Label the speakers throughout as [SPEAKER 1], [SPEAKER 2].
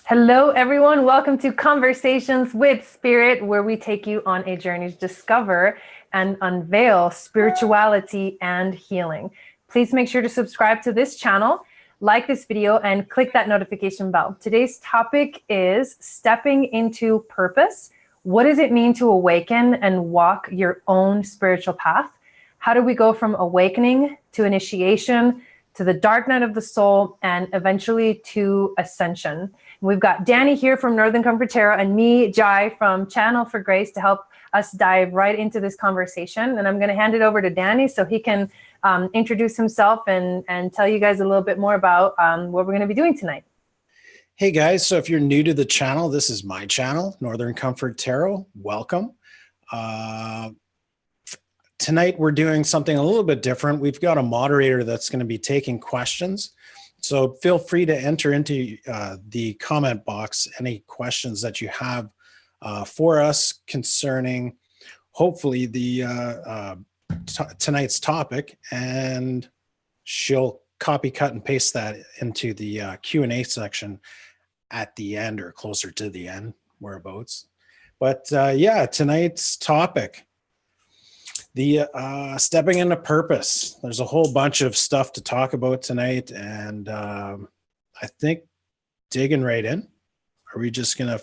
[SPEAKER 1] Hello, everyone. Welcome to Conversations with Spirit, where we take you on a journey to discover and unveil spirituality and healing. Please make sure to subscribe to this channel, like this video, and click that notification bell. Today's topic is stepping into purpose. What does it mean to awaken and walk your own spiritual path? How do we go from awakening to initiation, to the dark night of the soul, and eventually to ascension? We've got Danny here from Northern Comfort Tarot and me, Jai, from Channel for Grace to help us dive right into this conversation. And I'm going to hand it over to Danny so he can introduce himself and tell you guys a little bit more about what we're going to be doing tonight.
[SPEAKER 2] Hey guys, so if you're new to the channel, this is my channel, Northern Comfort Tarot. Welcome. Tonight we're doing something a little bit different. We've got a moderator that's going to be taking questions. So feel free to enter into the comment box any questions that you have for us concerning, hopefully, the tonight's topic, and she'll copy, cut, and paste that into the Q&A section at the end or closer to the end, whereabouts. But yeah, tonight's topic, the stepping into purpose. There's a whole bunch of stuff to talk about tonight, and I think digging right in. Are we just gonna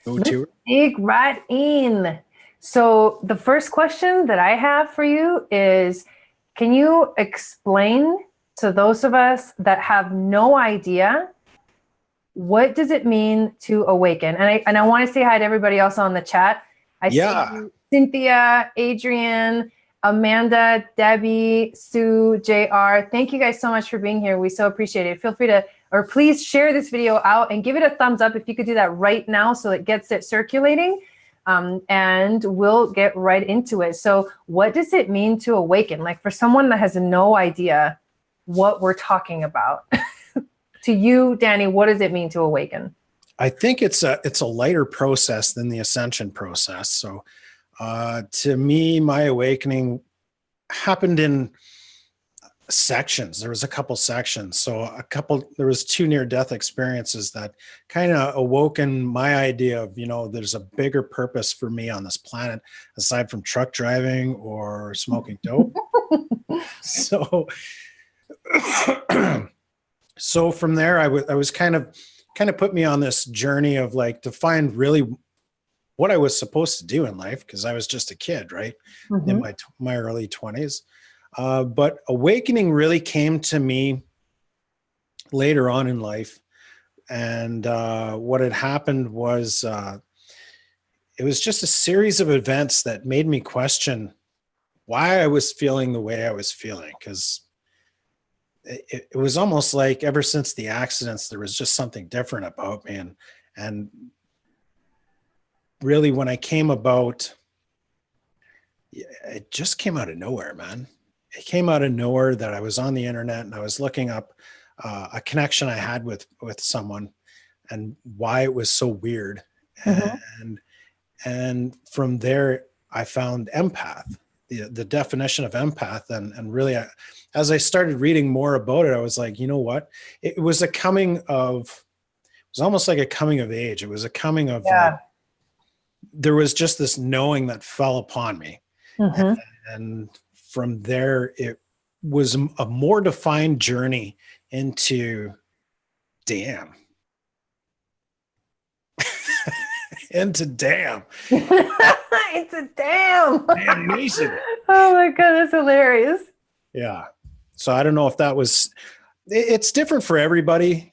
[SPEAKER 2] go to it?
[SPEAKER 1] Dig right in. So the first question that I have for you is, can you explain to those of us that have no idea, what does it mean to awaken? And I want to say hi to everybody else on the chat. I see Cynthia, Adrian, Amanda, Debbie, Sue, JR. Thank you guys so much for being here. We so appreciate it. Feel free to, or please share this video out and give it a thumbs up if you could do that right now so it gets it circulating. And we'll get right into it. So what does it mean to awaken? Like, for someone that has no idea what we're talking about, to you, Danny, what does it mean to awaken?
[SPEAKER 2] I think it's a lighter process than the ascension process. So to me, my awakening happened in sections. There was a couple sections. So there was 2 near-death experiences that kind of awoken my idea of, there's a bigger purpose for me on this planet aside from truck driving or smoking dope. So so from there, I was kind of put me on this journey of like to find really what I was supposed to do in life, because I was just a kid, right? Mm-hmm. In my early 20s. But awakening really came to me later on in life. And what had happened was it was just a series of events that made me question why I was feeling the way I was feeling, because it was almost like ever since the accidents, there was just something different about me. And really, when I came about, it just came out of nowhere, man. It came out of nowhere that I was on the internet and I was looking up a connection I had with someone and why it was so weird. Mm-hmm. And from there, I found empath, the definition of empath. And really, as I started reading more about it, I was like, you know what? It was almost like a coming of age. It was a coming of, there was just this knowing that fell upon me. Mm-hmm. And from there, it was a more defined journey into damn. Into damn.
[SPEAKER 1] Into damn.
[SPEAKER 2] Damnation.
[SPEAKER 1] Oh my God, that's hilarious.
[SPEAKER 2] Yeah. So I don't know if that was, it's different for everybody,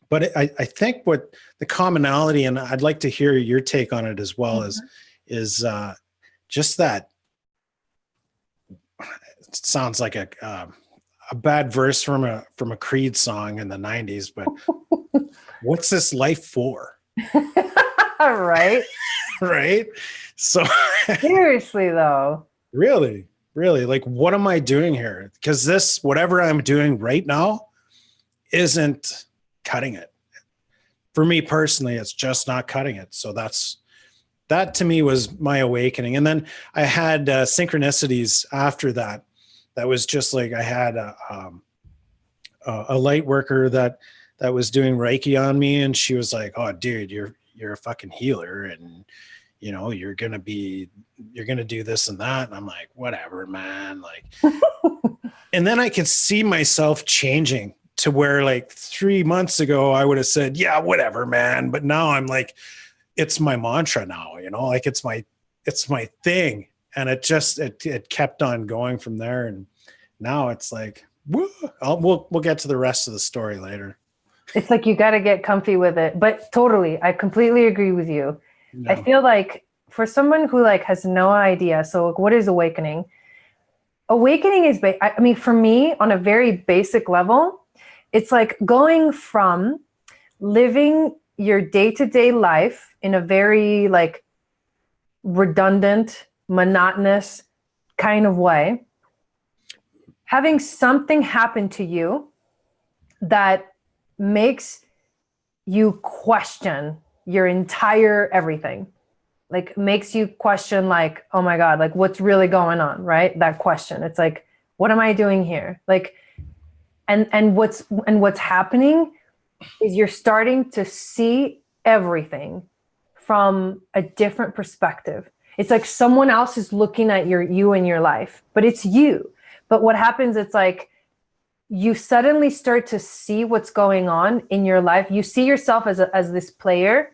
[SPEAKER 2] but I think what the commonality, and I'd like to hear your take on it as well, mm-hmm. is just that. It sounds like a bad verse from a Creed song in the 90s, but what's this life for?
[SPEAKER 1] Right.
[SPEAKER 2] Right. So
[SPEAKER 1] seriously though.
[SPEAKER 2] Really, like, what am I doing here? Because whatever I'm doing right now isn't cutting it. For me personally, it's just not cutting it. So that to me was my awakening. And then I had synchronicities after that. That was just like, I had a light worker that that was doing Reiki on me, and she was like, "Oh, dude, you're a fucking healer, and you know, you're gonna do this and that." And I'm like, whatever, man. Like, and then I could see myself changing to where like 3 months ago I would have said, yeah, whatever, man. But now I'm like, it's my mantra now, you know, like it's my thing. And it kept on going from there. And now it's like, woo, we'll get to the rest of the story later.
[SPEAKER 1] It's like you got to get comfy with it. But totally, I completely agree with you.
[SPEAKER 2] Yeah.
[SPEAKER 1] I feel like for someone who like has no idea, so like, what is awakening? Awakening is, I mean, for me, on a very basic level, it's like going from living your day-to-day life in a very like redundant, monotonous kind of way, having something happen to you that makes you question your entire everything, like makes you question like, oh my God, like what's really going on, right? That question. It's like, what am I doing here? Like, and what's happening is you're starting to see everything from a different perspective. It's like someone else is looking at you in your life, but it's you. But what happens, it's like you suddenly start to see what's going on in your life. You see yourself as this player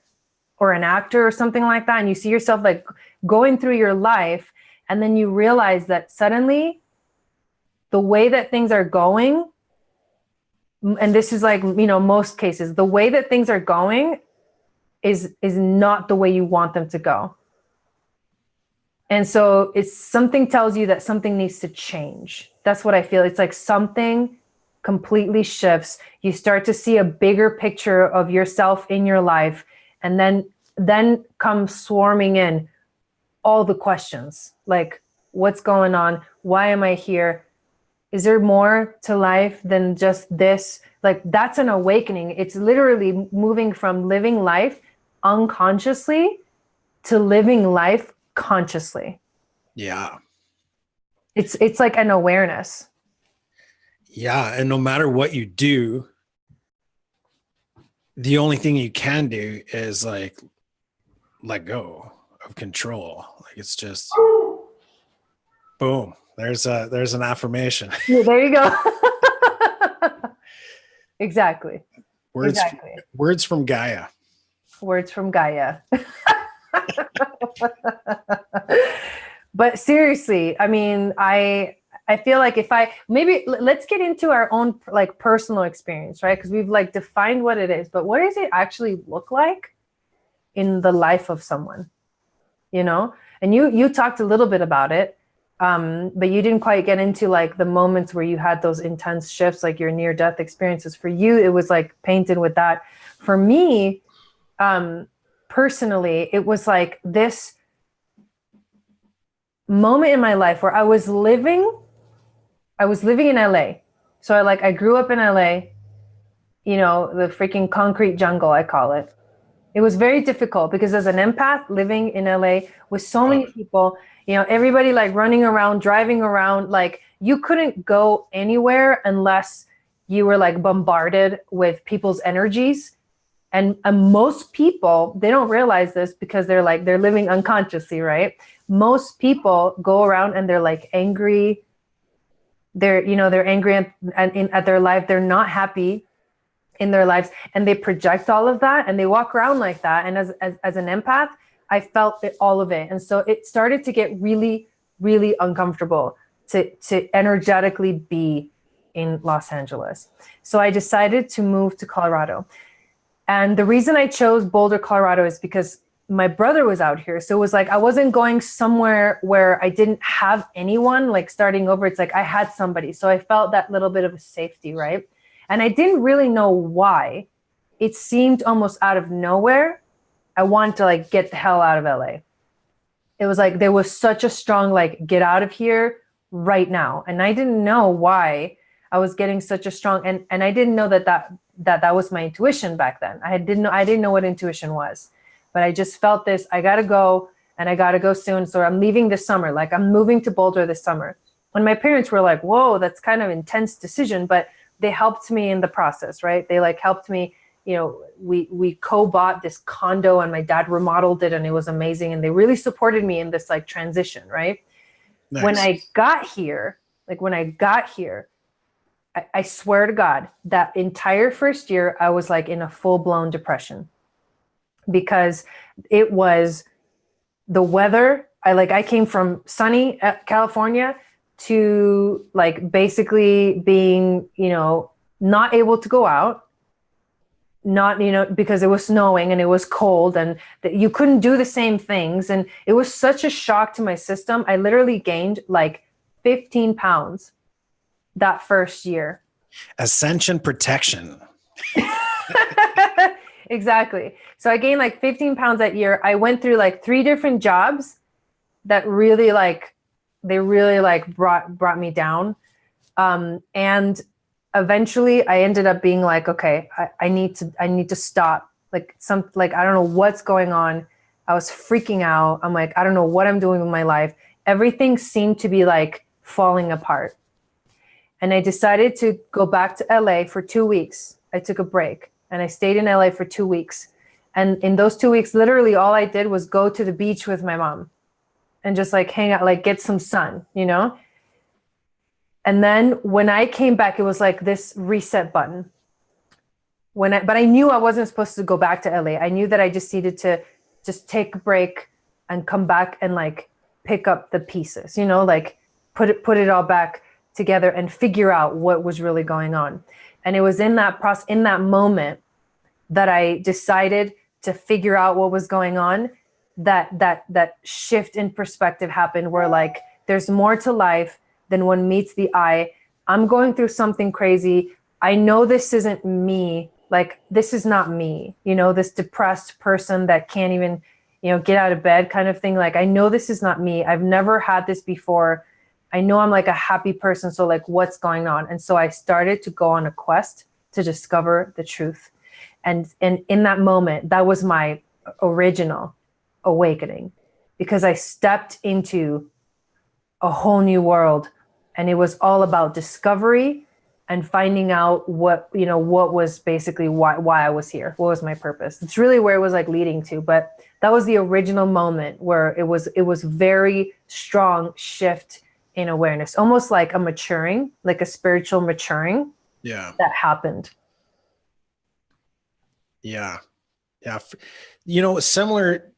[SPEAKER 1] or an actor or something like that. And you see yourself like going through your life. And then you realize that suddenly the way that things are going, and this is like, you know, most cases, the way that things are going is not the way you want them to go. And so it's something tells you that something needs to change. That's what I feel. It's like something completely shifts. You start to see a bigger picture of yourself in your life. And then come swarming in all the questions, like what's going on? Why am I here? Is there more to life than just this? Like that's an awakening. It's literally moving from living life unconsciously to living life consciously.
[SPEAKER 2] Yeah.
[SPEAKER 1] It's like an awareness.
[SPEAKER 2] Yeah. And no matter what you do, the only thing you can do is like let go of control. Like it's just boom. There's an affirmation.
[SPEAKER 1] Yeah, there you go. Exactly.
[SPEAKER 2] Words from Gaia.
[SPEAKER 1] Words from Gaia. But seriously, I mean, I feel like let's get into our own like personal experience, right? Because we've like defined what it is, but what does it actually look like in the life of someone, you know? And you talked a little bit about it, but you didn't quite get into like the moments where you had those intense shifts, like your near-death experiences. For you, it was like painted with that. For me, personally, it was like this moment in my life where I was living in LA. So I grew up in LA, you know, the freaking concrete jungle, I call it. It was very difficult because as an empath living in LA with so many people, you know, everybody like running around, driving around, like you couldn't go anywhere unless you were like bombarded with people's energies. And most people, they don't realize this because they're living unconsciously, right? Most people go around and they're like angry. They're angry at their life. They're not happy in their lives, and they project all of that and they walk around like that. And as an empath, I felt all of it. And so it started to get really, really uncomfortable to energetically be in Los Angeles. So I decided to move to Colorado. And the reason I chose Boulder, Colorado is because my brother was out here. So it was like, I wasn't going somewhere where I didn't have anyone, like starting over. It's like I had somebody. So I felt that little bit of a safety, right? And I didn't really know why. It seemed almost out of nowhere. I wanted to like get the hell out of LA. It was like, there was such a strong, like, get out of here right now. And I didn't know why I was getting such a strong, and I didn't know that was my intuition back then. I didn't know what intuition was, but I just felt this, I got to go, and I got to go soon. So I'm leaving this summer. Like I'm moving to Boulder this summer. And my parents were like, whoa, that's kind of intense decision. But they helped me in the process, right? They like helped me, you know, we co-bought this condo and my dad remodeled it and it was amazing. And they really supported me in this like transition, right?
[SPEAKER 2] Nice.
[SPEAKER 1] When I got here, I swear to God, that entire first year, I was like in a full-blown depression because it was the weather. I came from sunny California to like basically being, you know, not able to go out, not, you know, because it was snowing and it was cold and you couldn't do the same things. And it was such a shock to my system. I literally gained like 15 pounds that first year.
[SPEAKER 2] Ascension protection.
[SPEAKER 1] Exactly. So I gained like 15 pounds that year. I went through like 3 different jobs that really like, they really like brought me down. And eventually I ended up being like, okay, I need to stop. Like I don't know what's going on. I was freaking out. I'm like, I don't know what I'm doing with my life. Everything seemed to be like falling apart. And I decided to go back to LA for 2 weeks. I took a break and I stayed in LA for 2 weeks. And in those 2 weeks, literally all I did was go to the beach with my mom and just like hang out, like get some sun, you know? And then when I came back, it was like this reset button. But I knew I wasn't supposed to go back to LA. I knew that I just needed to just take a break and come back and like pick up the pieces, you know, like put it all back together and figure out what was really going on. And it was in that process, in that moment, that I decided to figure out what was going on, that shift in perspective happened where like there's more to life than one meets the eye. I'm going through something crazy. I know this isn't me. Like, this is not me, you know, this depressed person that can't even, you know, get out of bed kind of thing. Like, I know this is not me. I've never had this before. I know I'm like a happy person. So like, what's going on? And so I started to go on a quest to discover the truth. And in that moment, that was my original awakening, because I stepped into a whole new world, and it was all about discovery and finding out what was basically why I was here. What was my purpose? It's really where it was like leading to, but that was the original moment where it was very strong shift in awareness, almost like a maturing, like a spiritual maturing.
[SPEAKER 2] Yeah.
[SPEAKER 1] That happened.
[SPEAKER 2] Yeah. Yeah. You know, similar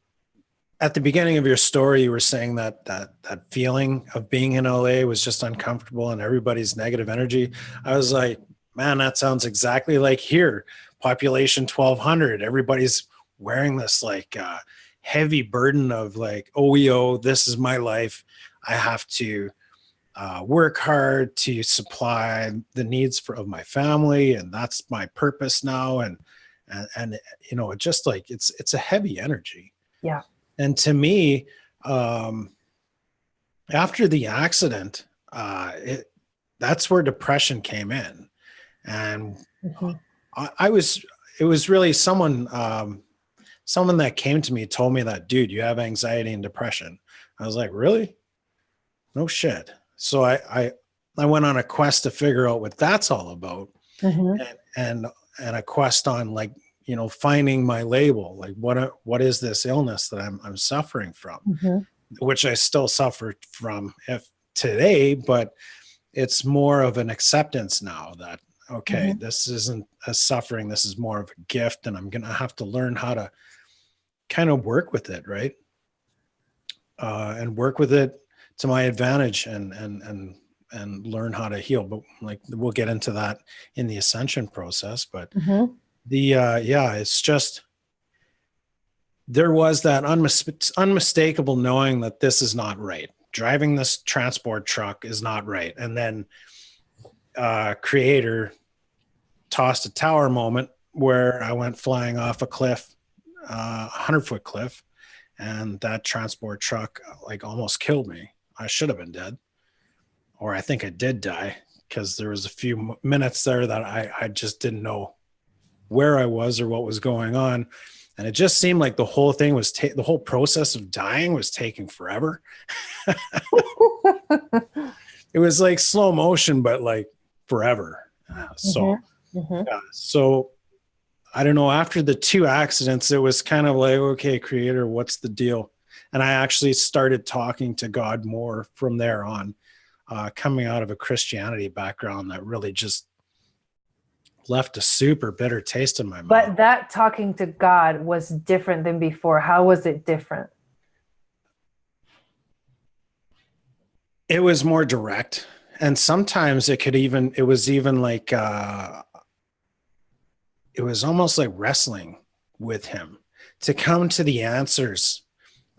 [SPEAKER 2] at the beginning of your story, you were saying that feeling of being in LA was just uncomfortable and everybody's negative energy. I was like, man, that sounds exactly like here. Population 1,200. Everybody's wearing this like heavy burden of like, OEO, this is my life. I have to work hard to supply the needs of my family, and that's my purpose now. And you know, it just like it's a heavy energy.
[SPEAKER 1] Yeah.
[SPEAKER 2] And to me, after the accident, that's where depression came in. And
[SPEAKER 1] Mm-hmm.
[SPEAKER 2] it was really someone that came to me, told me that, dude, you have anxiety and depression. I was like, really? No shit. So I went on a quest to figure out what that's all about. Mm-hmm. and a quest on like, you know, finding my label, like what is this illness that I'm suffering from, mm-hmm. which I still suffer from today, but it's more of an acceptance now that, okay, mm-hmm. this isn't a suffering, this is more of a gift, and I'm going to have to learn how to kind of work with it. Right. And work with it to my advantage and learn how to heal. But like, we'll get into that in the ascension process, but mm-hmm. It's just, there was that unmistakable knowing that this is not right. Driving this transport truck is not right. And then Creator tossed a tower moment where I went flying off a cliff, 100-foot cliff, and that transport truck like almost killed me. I should have been dead, or I think I did die, because there was a few minutes there that I just didn't know where I was or what was going on. And it just seemed like the whole thing was, the whole process of dying was taking forever. It was like slow motion, but like forever. So,
[SPEAKER 1] Mm-hmm.
[SPEAKER 2] yeah. So I don't know, after the 2 accidents, it was kind of like, okay, creator, what's the deal? And I actually started talking to God more from there on, coming out of a Christianity background that really just left a super bitter taste in my mouth.
[SPEAKER 1] But that talking to God was different than before. How was it different?
[SPEAKER 2] It was more direct. And sometimes it was even like, it was almost like wrestling with him to come to the answers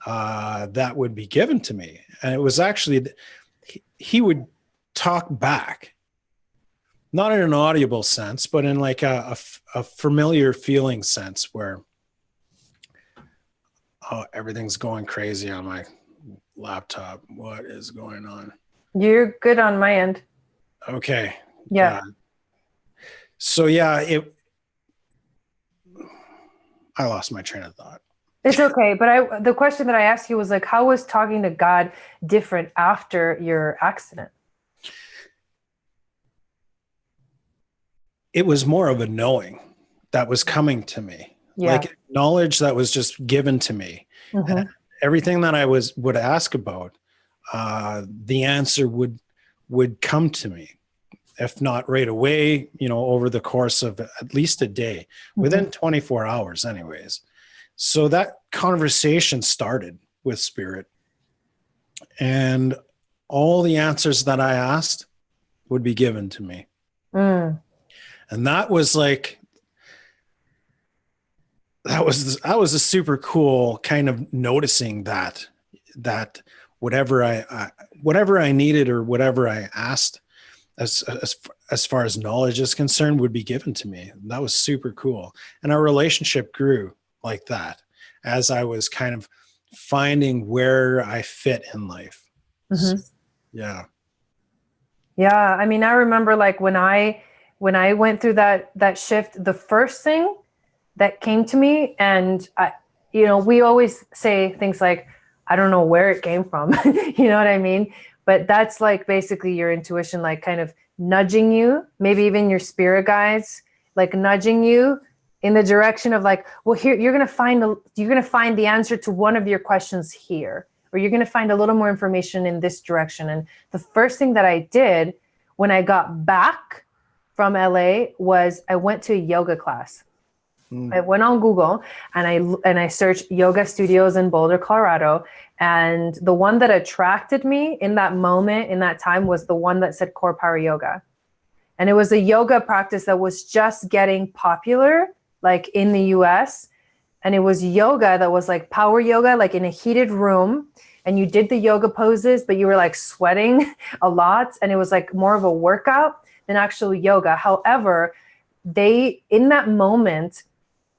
[SPEAKER 2] that would be given to me. And it was actually, he would talk back, not in an audible sense, but in like a familiar feeling sense where, oh, everything's going crazy on my laptop. What is going on?
[SPEAKER 1] You're good on my end.
[SPEAKER 2] Okay.
[SPEAKER 1] Yeah.
[SPEAKER 2] So yeah, I lost my train of thought.
[SPEAKER 1] It's okay. But the question that I asked you was like, how was talking to God different after your accident?
[SPEAKER 2] It was more of a knowing that was coming to me, like knowledge that was just given to me.
[SPEAKER 1] Mm-hmm.
[SPEAKER 2] And everything that I would ask about, the answer would come to me, if not right away, over the course of at least a day, within 24 hours anyways. So that conversation started with spirit, and all the answers that I asked would be given to me. And that was a super cool kind of noticing that whatever I needed or whatever I asked as far as knowledge is concerned would be given to me. That was super cool. And our relationship grew like that as I was kind of finding where I fit in life.
[SPEAKER 1] Mm-hmm.
[SPEAKER 2] So, yeah.
[SPEAKER 1] Yeah. I mean, I remember like when I went through that shift, the first thing that came to me, and we always say things like, I don't know where it came from, you know what I mean? But that's like basically your intuition, like kind of nudging you, maybe even your spirit guides, like nudging you in the direction of like, well, here, you're going to find the answer to one of your questions here, or you're going to find a little more information in this direction. And the first thing that I did when I got back from LA was I went to a yoga class. I went on Google and I searched yoga studios in Boulder, Colorado. And the one that attracted me in that moment, in that time, was the one that said core power yoga. And it was a yoga practice that was just getting popular, like in the US. And it was yoga that was like power yoga, like in a heated room. And you did the yoga poses, but you were like sweating a lot. And it was like more of a workout than actual yoga. However, in that moment,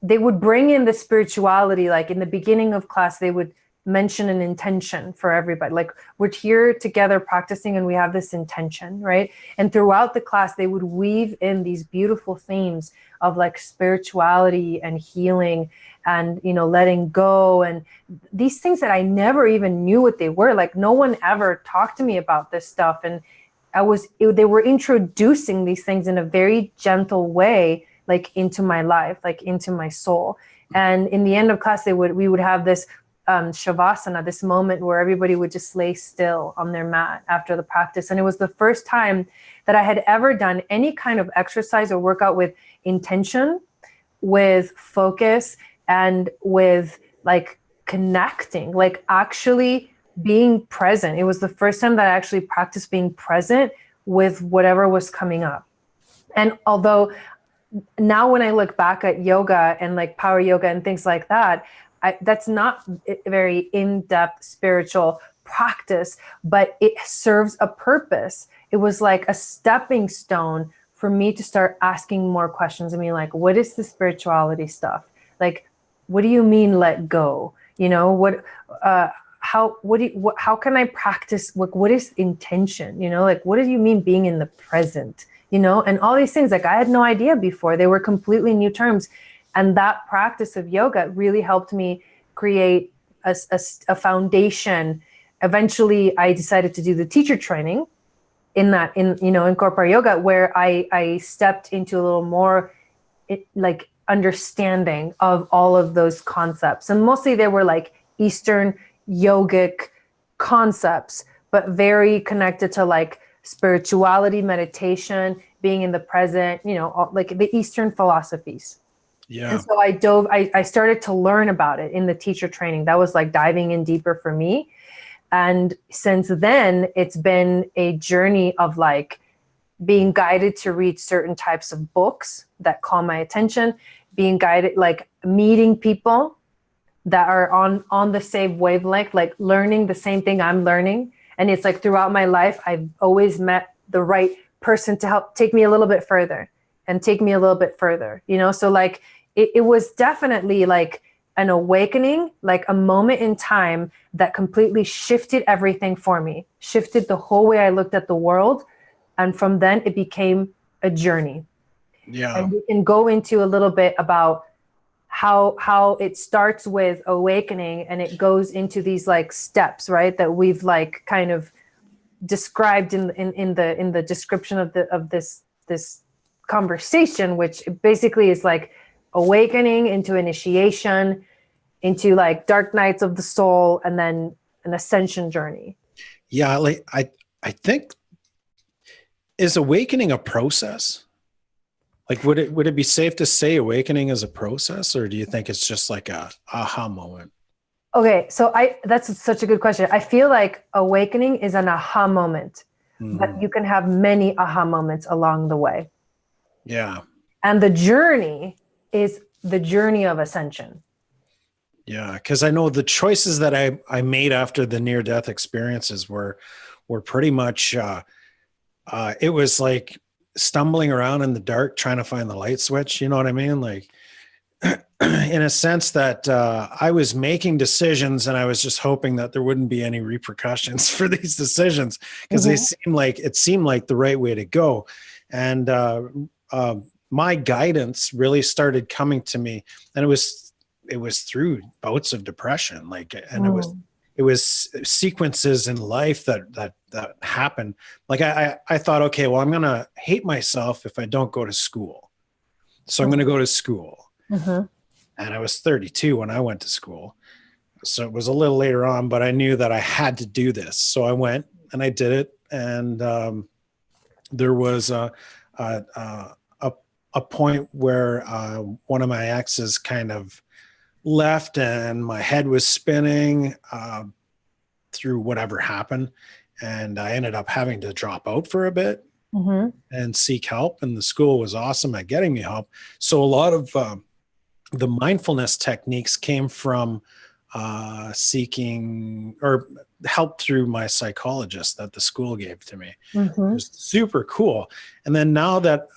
[SPEAKER 1] they would bring in the spirituality. Like in the beginning of class, they would mention an intention for everybody. Like, we're here together practicing and we have this intention, right? And throughout the class, they would weave in these beautiful themes of like spirituality and healing and, letting go. And these things that I never even knew what they were. Like no one ever talked to me about this stuff. And they were introducing these things in a very gentle way, like into my life, like into my soul. And in the end of class, we would have this shavasana, this moment where everybody would just lay still on their mat after the practice. And it was the first time that I had ever done any kind of exercise or workout with intention, with focus, and with like connecting, like actually being present. It was the first time that I actually practiced being present with whatever was coming up. And although now when I look back at yoga and like power yoga and things like that, that's not a very in-depth spiritual practice, but it serves a purpose. It was like a stepping stone for me to start asking more questions. I mean, like, what is the spirituality stuff? Like, what do you mean let go? How can I practice? What is intention? Like, what do you mean being in the present? And all these things, like I had no idea before. They were completely new terms. And that practice of yoga really helped me create a foundation. Eventually, I decided to do the teacher training. in corporate yoga, where I stepped into a little more like understanding of all of those concepts. And mostly they were like Eastern yogic concepts, but very connected to like spirituality, meditation, being in the present, like the Eastern philosophies.
[SPEAKER 2] Yeah.
[SPEAKER 1] And so I started to learn about it in the teacher training. That was like diving in deeper for me. And since then, it's been a journey of like being guided to read certain types of books that call my attention, being guided, like meeting people that are on the same wavelength, like learning the same thing I'm learning. And it's like throughout my life, I've always met the right person to help take me a little bit further and take me a little bit further, So like, it was definitely like an awakening, like a moment in time that completely shifted everything for me, shifted the whole way I looked at the world. And from then it became a journey.
[SPEAKER 2] Yeah.
[SPEAKER 1] And we can go into a little bit about how it starts with awakening and it goes into these like steps, right? That we've like kind of described in the description of this conversation, which basically is like awakening into initiation, into like dark nights of the soul, and then an ascension journey.
[SPEAKER 2] Yeah. Like I think, is awakening a process? Like, would it be safe to say awakening is a process, or do you think it's just like a aha moment?
[SPEAKER 1] Okay, so that's such a good question. I feel like awakening is an aha moment, but
[SPEAKER 2] Mm-hmm.
[SPEAKER 1] you can have many aha moments along the way.
[SPEAKER 2] Yeah.
[SPEAKER 1] And the journey is the journey of ascension.
[SPEAKER 2] Yeah. Cause I know the choices that I made after the near death experiences were pretty much, it was like stumbling around in the dark, trying to find the light switch. You know what I mean? Like, in a sense that I was making decisions and I was just hoping that there wouldn't be any repercussions for these decisions, because
[SPEAKER 1] Mm-hmm.
[SPEAKER 2] it seemed like the right way to go. And my guidance really started coming to me, and it was through bouts of depression, like, and it was sequences in life that happened. Like I thought, okay, well, I'm going to hate myself if I don't go to school. So I'm going to go to school.
[SPEAKER 1] Mm-hmm.
[SPEAKER 2] And I was 32 when I went to school. So it was a little later on, but I knew that I had to do this. So I went and I did it. And there was a point where one of my exes kind of left and my head was spinning through whatever happened. And I ended up having to drop out for a bit and seek help. And the school was awesome at getting me help. So a lot of the mindfulness techniques came from seeking or help through my psychologist that the school gave to me. It was super cool. And then now that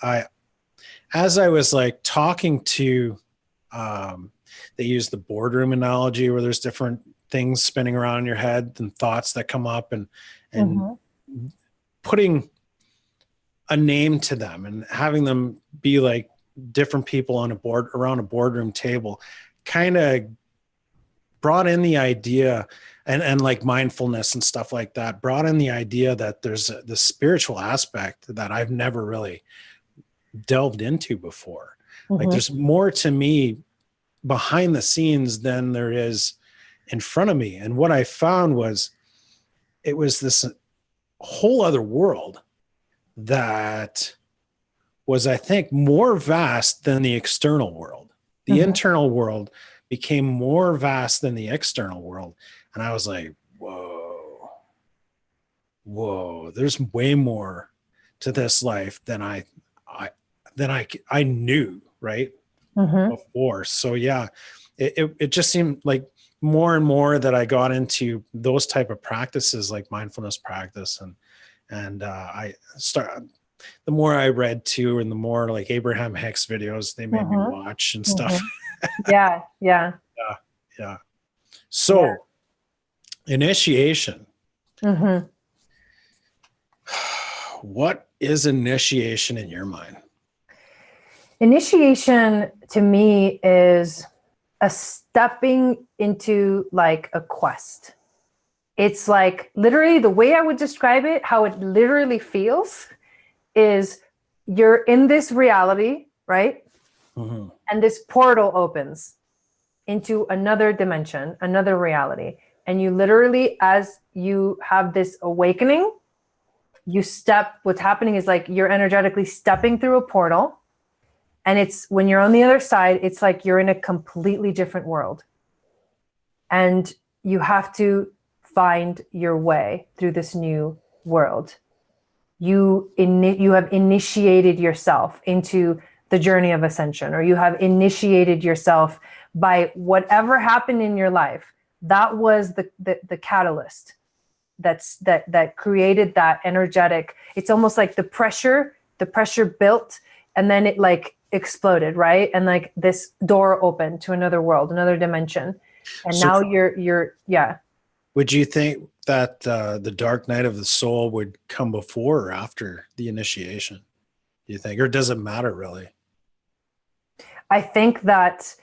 [SPEAKER 2] as I was like talking to, they use the boardroom analogy where there's different things spinning around in your head and thoughts that come up, and putting a name to them and having them be like different people on around a boardroom table kind of brought in the idea, and like mindfulness and stuff like that brought in the idea that there's the spiritual aspect that I've never really delved into before. Like there's more to me behind the scenes than there is in front of me. And what I found was it was this whole other world that was, I think, more vast than the external world. The internal world became more vast than the external world. And I was like, whoa, there's way more to this life than I knew, right? Before. So yeah, it just seemed like more and more that I got into those type of practices, like mindfulness practice, and the more I read too, and the more like Abraham Hicks videos they made me watch and stuff.
[SPEAKER 1] Yeah.
[SPEAKER 2] So initiation. What is initiation in your mind?
[SPEAKER 1] Initiation to me is a stepping into like a quest. It's like literally the way I would describe it, how it literally feels is you're in this reality, right?
[SPEAKER 2] Mm-hmm.
[SPEAKER 1] And this portal opens into another dimension, another reality. And you literally, as you have this awakening, what's happening is like you're energetically stepping through a portal. And it's when you're on the other side, it's like you're in a completely different world. And you have to find your way through this new world. You have initiated yourself into the journey of ascension, or you have initiated yourself by whatever happened in your life. That was the catalyst that created that energetic. It's almost like the pressure built, and then it like exploded, right? And like this door opened to another world, another dimension. And
[SPEAKER 2] So
[SPEAKER 1] now you're yeah.
[SPEAKER 2] would you think that the dark night of the soul would come before or after the initiation? Do you think, or does it matter really?
[SPEAKER 1] I think that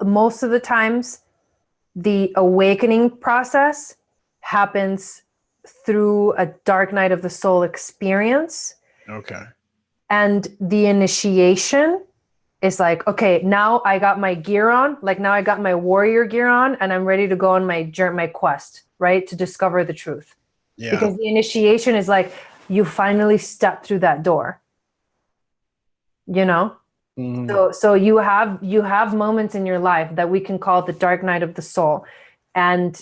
[SPEAKER 1] most of the times the awakening process happens through a dark night of the soul experience.
[SPEAKER 2] Okay.
[SPEAKER 1] And the initiation is like, okay, now I got my gear on, like now I got my warrior gear on, and I'm ready to go on my quest, right? To discover the truth.
[SPEAKER 2] Yeah.
[SPEAKER 1] Because the initiation is like, you finally step through that door, you know?
[SPEAKER 2] Mm.
[SPEAKER 1] So you have moments in your life that we can call the dark night of the soul. And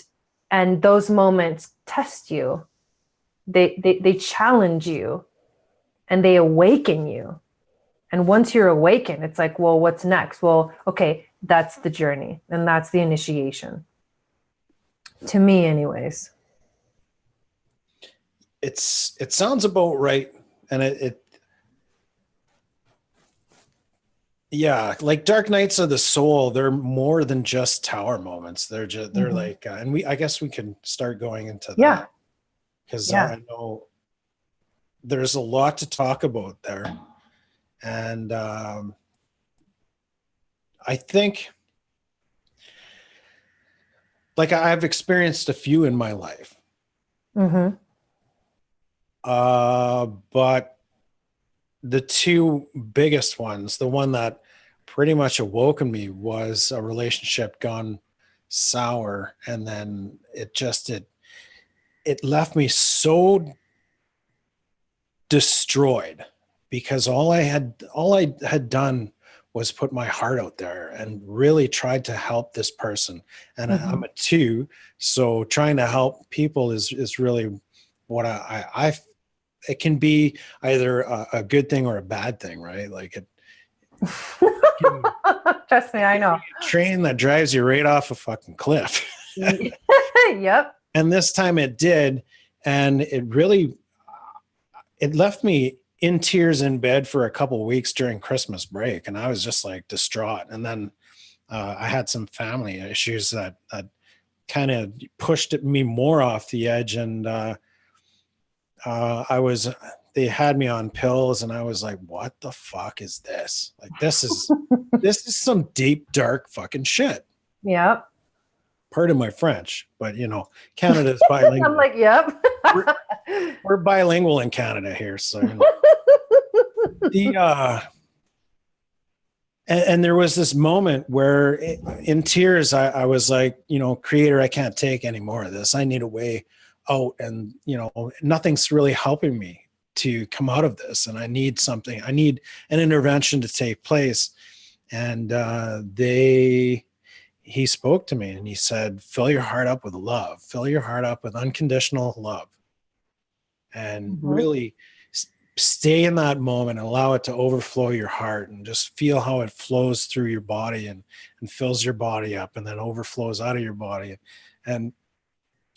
[SPEAKER 1] those moments test you. They challenge you and they awaken you. And once you're awakened, it's like, well, what's next? Well, okay, that's the journey and that's the initiation. To me, anyways.
[SPEAKER 2] It sounds about right. And it yeah, like dark nights of the soul, they're more than just tower moments. They're like, and I guess we can start going into that. Because I know there's a lot to talk about there. And I think like I've experienced a few in my life.
[SPEAKER 1] Mm-hmm.
[SPEAKER 2] But the two biggest ones, the one that pretty much awoken me was a relationship gone sour. And then it left me so destroyed because all I had done was put my heart out there and really tried to help this person. And I'm a 2, so trying to help people is really what I it can be either a good thing or a bad thing, right? Like it
[SPEAKER 1] Trust me, I know.
[SPEAKER 2] A train that drives you right off a fucking cliff.
[SPEAKER 1] Yep.
[SPEAKER 2] And this time it did, and it left me in tears in bed for a couple of weeks during Christmas break, and I was just like distraught. And then I had some family issues that kind of pushed me more off the edge, and they had me on pills, and I was like, what the fuck is this? Like, this is some deep, dark fucking shit.
[SPEAKER 1] Yep.
[SPEAKER 2] Pardon my French, but Canada's bilingual.
[SPEAKER 1] I'm like, yep.
[SPEAKER 2] we're bilingual in Canada here. So, and there was this moment where in tears, I was like, Creator, I can't take any more of this. I need a way out, and nothing's really helping me to come out of this, and I need something. I need an intervention to take place. And he spoke to me and he said, fill your heart up with love, fill your heart up with unconditional love, and really stay in that moment and allow it to overflow your heart, and just feel how it flows through your body and fills your body up and then overflows out of your body. And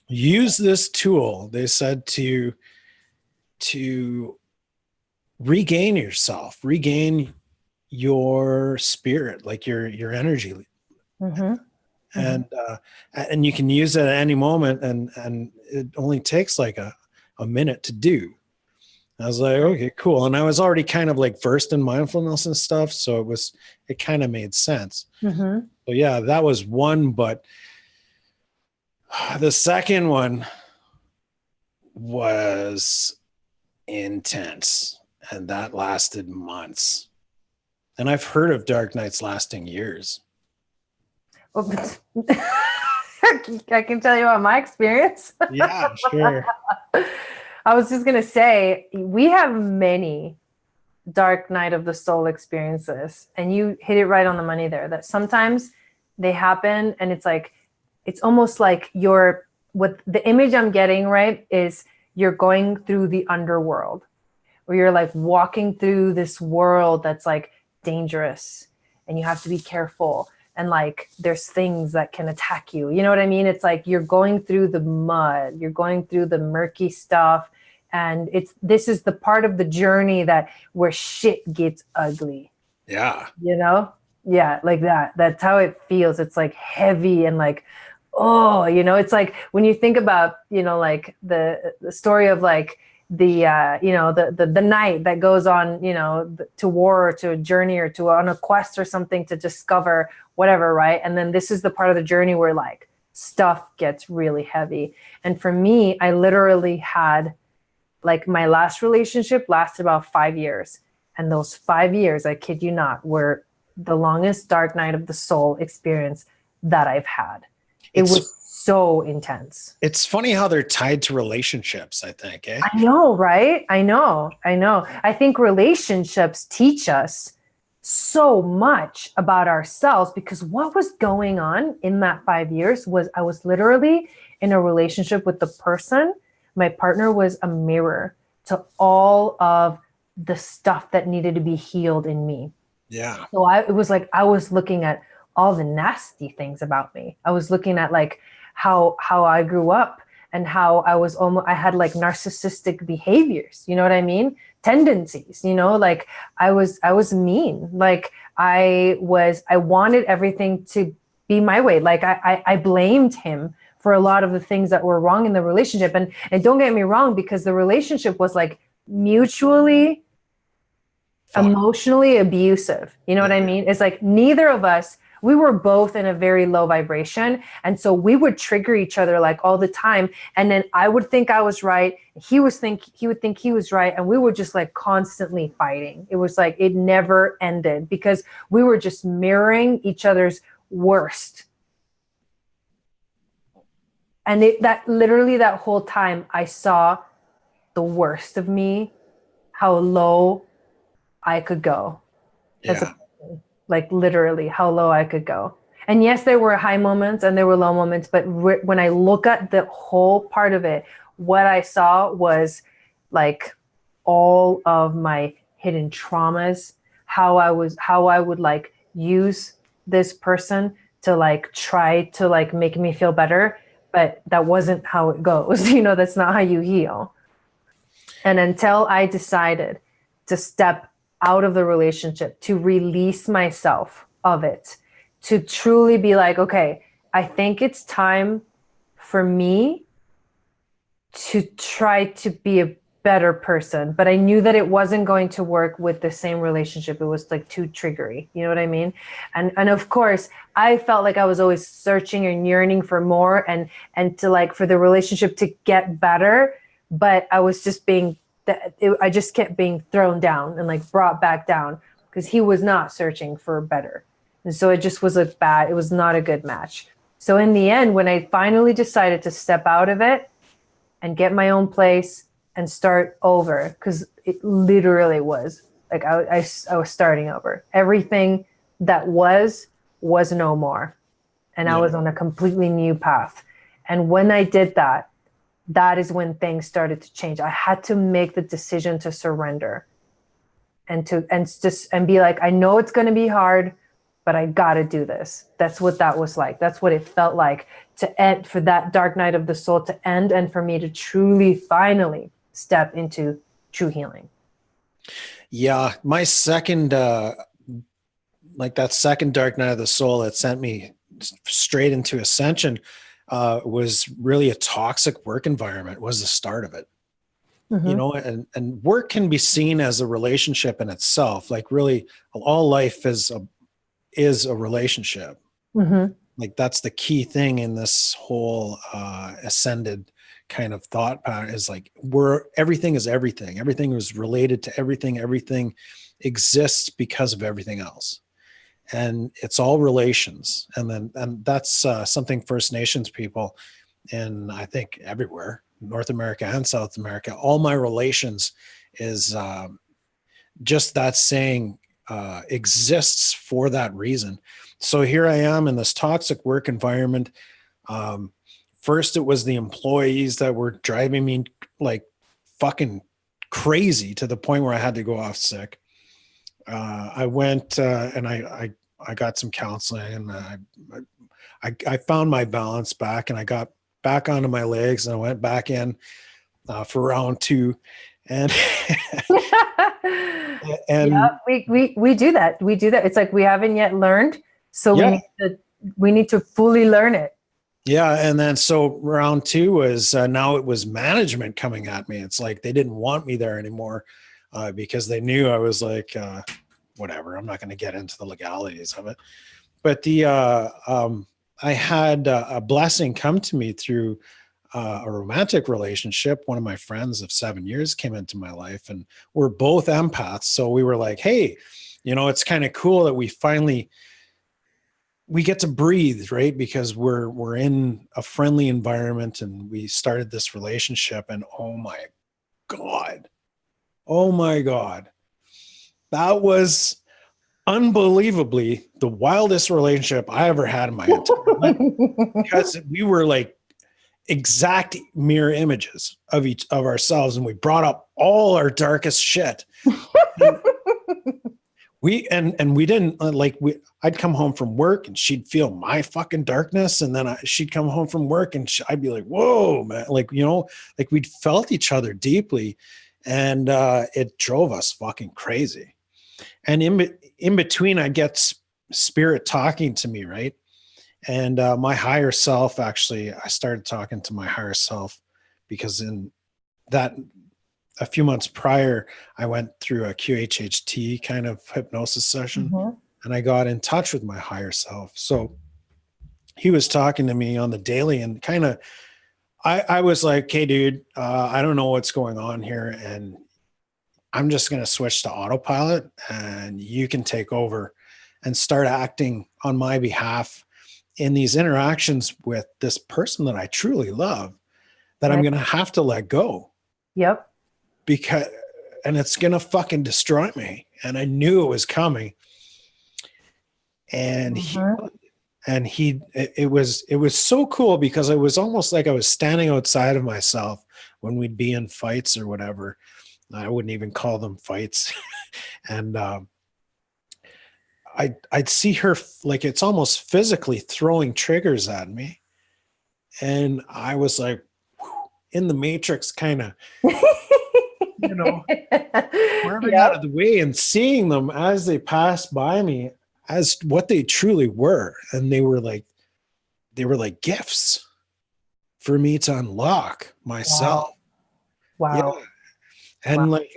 [SPEAKER 2] use this tool, they said, to regain yourself, regain your spirit, like your energy. And you can use it at any moment, and it only takes like a minute to do. I was like, okay, cool. And I was already kind of like versed in mindfulness and stuff, so it kind of made sense. So yeah, that was one. But The second one was intense, and that lasted months. And I've heard of dark nights lasting years.
[SPEAKER 1] I can tell you about my experience.
[SPEAKER 2] Yeah, sure.
[SPEAKER 1] I was just going to say, we have many dark night of the soul experiences, and you hit it right on the money there, that sometimes they happen and it's like, it's almost like what the image I'm getting, right, is you're going through the underworld, where you're like walking through this world that's like dangerous and you have to be careful, and like there's things that can attack you, you know what I mean? It's like you're going through the mud, you're going through the murky stuff, and this is the part of the journey where shit gets ugly.
[SPEAKER 2] Yeah.
[SPEAKER 1] You know? Yeah, like that's how it feels. It's like heavy and like, oh, it's like when you think about, like the story of like the knight that goes on, to war or to a journey or on a quest or something to discover whatever, right? And then this is the part of the journey where like stuff gets really heavy. And for me, I literally had, like, my last relationship lasted about 5 years. And those 5 years, I kid you not, were the longest dark night of the soul experience that I've had. It was so intense.
[SPEAKER 2] It's funny how they're tied to relationships, I think. Eh?
[SPEAKER 1] I know, right? I know. I think relationships teach us so much about ourselves, because what was going on in that 5 years was I was literally in a relationship with the person. My partner was a mirror to all of the stuff that needed to be healed in me.
[SPEAKER 2] Yeah.
[SPEAKER 1] So it was like I was looking at all the nasty things about me. I was looking at like how I grew up and how I had like narcissistic behaviors, you know what I mean? Tendencies, like I was mean. Like I wanted everything to be my way. Like I blamed him for a lot of the things that were wrong in the relationship. And don't get me wrong, because the relationship was like mutually emotionally abusive. You know what I mean? It's like neither of us, we were both in a very low vibration. And so we would trigger each other like all the time. And then I would think I was right. He would think he was right. And we were just like constantly fighting. It was like, it never ended because we were just mirroring each other's worst. And that whole time I saw the worst of me, how low I could go.
[SPEAKER 2] Yeah.
[SPEAKER 1] Like literally how low I could go. And yes, there were high moments and there were low moments, but when I look at the whole part of it, what I saw was like all of my hidden traumas, how I would like use this person to like try to like make me feel better, but that wasn't how it goes. That's not how you heal. And until I decided to step out of the relationship, to release myself of it, to truly be like, okay, I think it's time for me to try to be a better person. But I knew that it wasn't going to work with the same relationship. It was like too triggery. You know what I mean? And of course, I felt like I was always searching and yearning for more and to like for the relationship to get better. But I was just I just kept being thrown down and like brought back down because he was not searching for better. And so it just was it was not a good match. So in the end, when I finally decided to step out of it and get my own place and start over, because it literally was like I was starting over. Everything that was no more. And I was on a completely new path. And when I did that, that is when things started to change. I had to make the decision to surrender and be like, I know it's going to be hard, but I got to do this. That's what that was like. That's what it felt like to end, for that dark night of the soul to end, and for me to truly, finally step into true healing.
[SPEAKER 2] Yeah. My second, like that second dark night of the soul that sent me straight into Ascension, was really a toxic work environment was the start of it. Mm-hmm. And work can be seen as a relationship in itself. Like really all life is a relationship. Mm-hmm. Like that's the key thing in this whole ascended kind of thought pattern, is like everything is everything. Everything is related to everything. Everything exists because of everything else. And it's all relations. And that's something First Nations people, and I think everywhere, North America and South America, all my relations is just that saying exists for that reason. So here I am in this toxic work environment. First, it was the employees that were driving me like fucking crazy to the point where I had to go off sick. I went and I got some counseling, and I found my balance back, and I got back onto my legs, and I went back in for round 2. And and
[SPEAKER 1] yeah, we do that. We do that. It's like we haven't yet learned, so
[SPEAKER 2] yeah.
[SPEAKER 1] we need to fully learn it.
[SPEAKER 2] Yeah. And then so round 2 was now it was management coming at me. It's like they didn't want me there anymore because they knew I was like, whatever, I'm not going to get into the legalities of it. But I had a blessing come to me through a romantic relationship. One of my friends of 7 years came into my life, and we're both empaths. So we were like, hey, it's kind of cool that we get to breathe, right? Because we're in a friendly environment, and we started this relationship, and oh my God, that was unbelievably the wildest relationship I ever had in my entire life, because we were like exact mirror images of ourselves, and we brought up all our darkest shit. We didn't I'd come home from work, and she'd feel my fucking darkness, and then she'd come home from work, and I'd be like, whoa, man, like we'd felt each other deeply, and it drove us fucking crazy. And in between, I'd get spirit talking to me, right? And my higher self, actually, I started talking to my higher self because in that a few months prior, I went through a QHHT kind of hypnosis session, and I got in touch with my higher self. So he was talking to me on the daily, and kind of, I was like, hey, dude, I don't know what's going on here, and I'm just going to switch to autopilot, and you can take over and start acting on my behalf in these interactions with this person that I truly love, that right. I'm going to have to let go.
[SPEAKER 1] Yep.
[SPEAKER 2] And it's going to fucking destroy me. And I knew it was coming. And it was so cool, because it was almost like I was standing outside of myself when we'd be in fights or whatever. I wouldn't even call them fights. And I'd see her, like, it's almost physically throwing triggers at me. And I was like, in the Matrix, kind of, swerving out of the way and seeing them as they passed by me as what they truly were. And they were like gifts for me to unlock myself.
[SPEAKER 1] Wow.
[SPEAKER 2] Yeah. And like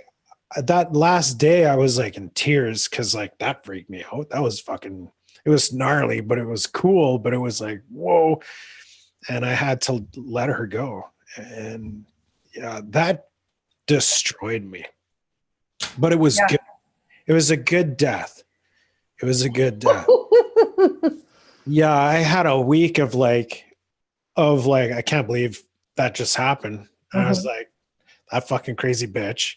[SPEAKER 2] that last day, I was like in tears, because like that freaked me out. That was fucking, it was gnarly, but it was cool. But it was like, whoa. And I had to let her go. And yeah, that destroyed me. But it was good. It was a good death. It was a good death. Yeah, I had a week of like, I can't believe that just happened. And I was like, that fucking crazy bitch,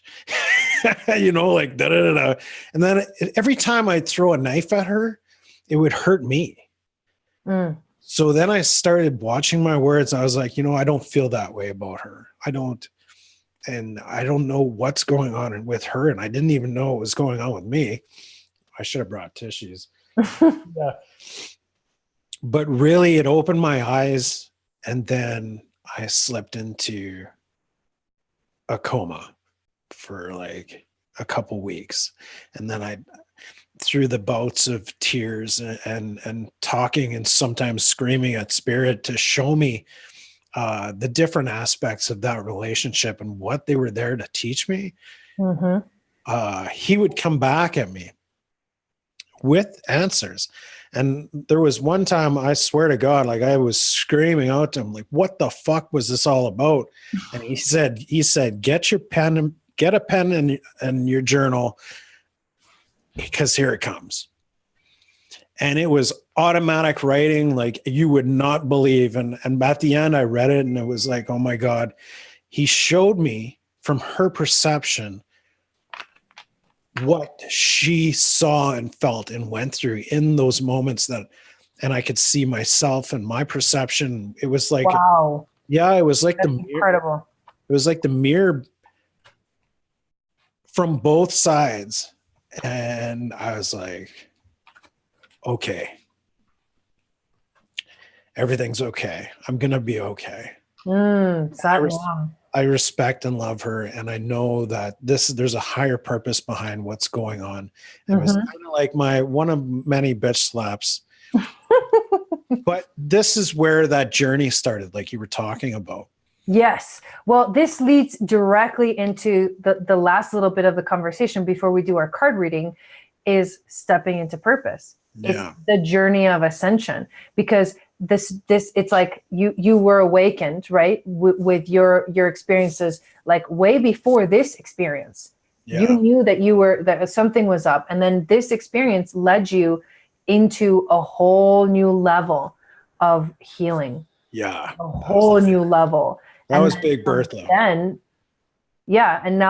[SPEAKER 2] like da da da. And then every time I'd throw a knife at her, it would hurt me. So then I started watching my words. I was like, I don't feel that way about her. I don't know what's going on with her. And I didn't even know what was going on with me. I should have brought tissues. Yeah. But really, it opened my eyes, and then I slipped into a coma for like a couple weeks. And then through the bouts of tears and talking and sometimes screaming at spirit to show me the different aspects of that relationship and what they were there to teach me, he would come back at me with answers. And there was one time, I swear to God, like I was screaming out to him, like, what the fuck was this all about? And he said, get your pen and get a pen and your journal, because here it comes. And it was automatic writing, like you would not believe. And at the end I read it and it was like, oh my God, he showed me from her perception what she saw and felt and went through in those moments, and I could see myself and my perception. It was like,
[SPEAKER 1] wow,
[SPEAKER 2] yeah, it was like
[SPEAKER 1] that's
[SPEAKER 2] the mirror.
[SPEAKER 1] incredible.
[SPEAKER 2] It was like the mirror from both sides. And I was like, okay, everything's okay. I'm going to be okay. I respect and love her, and I know that there's a higher purpose behind what's going on. It was kind of like one of many bitch slaps. But this is where that journey started, like you were talking about.
[SPEAKER 1] Yes. Well, this leads directly into the last little bit of the conversation before we do our card reading, is stepping into purpose.
[SPEAKER 2] Yeah.
[SPEAKER 1] It's the journey of ascension, because this it's like you were awakened, right? With your experiences, like way before this experience. Yeah. You knew that something was up, and then this experience led you into a whole new level of healing.
[SPEAKER 2] Yeah.
[SPEAKER 1] A whole new level.
[SPEAKER 2] That was Big Bertha.
[SPEAKER 1] Then, yeah, and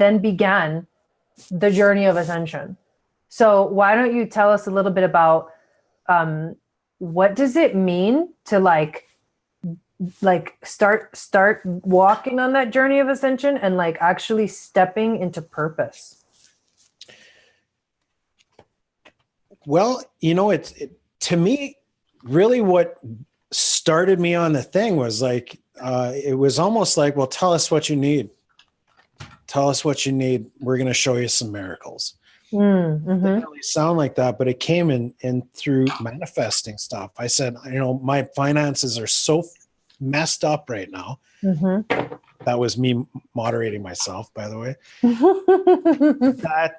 [SPEAKER 1] then began the journey of ascension. So why don't you tell us a little bit about what does it mean to like start walking on that journey of ascension and like actually stepping into purpose?
[SPEAKER 2] Well, to me, really what started me on the thing was like, it was almost like, well, tell us what you need. Tell us what you need. We're going to show you some miracles. It didn't really sound like that, but it came in through manifesting stuff. I said, my finances are so messed up right now. That was me moderating myself, by the way. That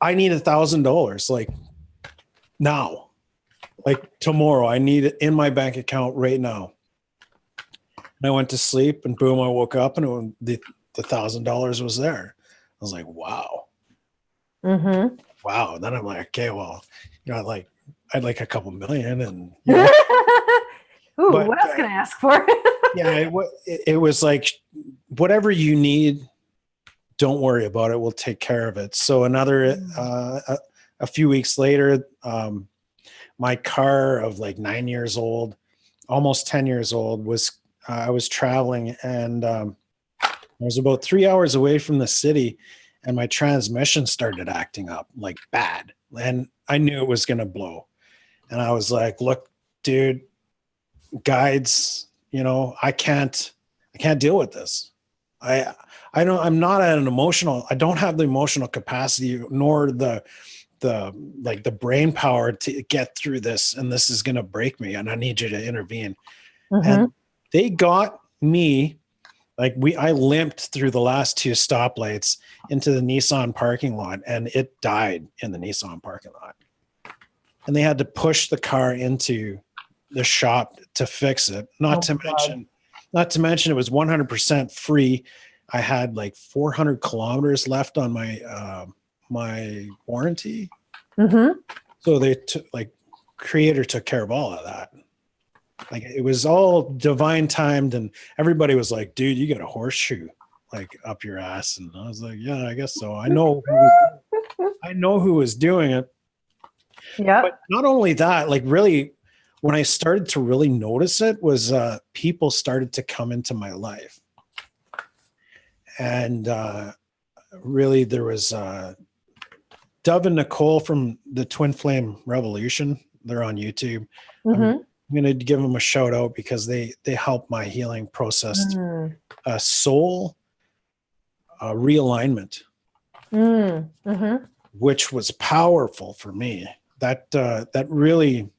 [SPEAKER 2] I need $1,000, like now, like tomorrow. I need it in my bank account right now. And I went to sleep, and boom, I woke up, and the $1,000 was there. I was like, wow. Wow. And then I'm like, okay, well, I'd like a couple million, and
[SPEAKER 1] Ooh, what else can I ask for?
[SPEAKER 2] Yeah, it was like, whatever you need, don't worry about it. We'll take care of it. So a few weeks later, my car of like 9 years old, almost 10 years old, I was traveling, and I was about 3 hours away from the city, and my transmission started acting up like bad. And I knew it was going to blow. And I was like, look, dude, guides, I can't deal with this. I'm not at an emotional, I don't have the emotional capacity nor the brain power to get through this. And this is going to break me, and I need you to intervene. And they got me, I limped through the last two stoplights into the Nissan parking lot, and it died in the Nissan parking lot. And they had to push the car into the shop to fix it. Not to mention it was 100% free. I had like 400 kilometers left on my my warranty. So they Creator took care of all of that. Like, it was all divine timed, and everybody was like, dude, you got a horseshoe like up your ass. And I was like, yeah, I guess so. I know who was doing it. Yeah. But not only that, like, really, when I started to really notice it was people started to come into my life. And really, there was Dove and Nicole from the Twin Flame Revolution. They're on YouTube. I'm going to give them a shout out because they helped my healing process. Soul realignment, which was powerful for me. That really,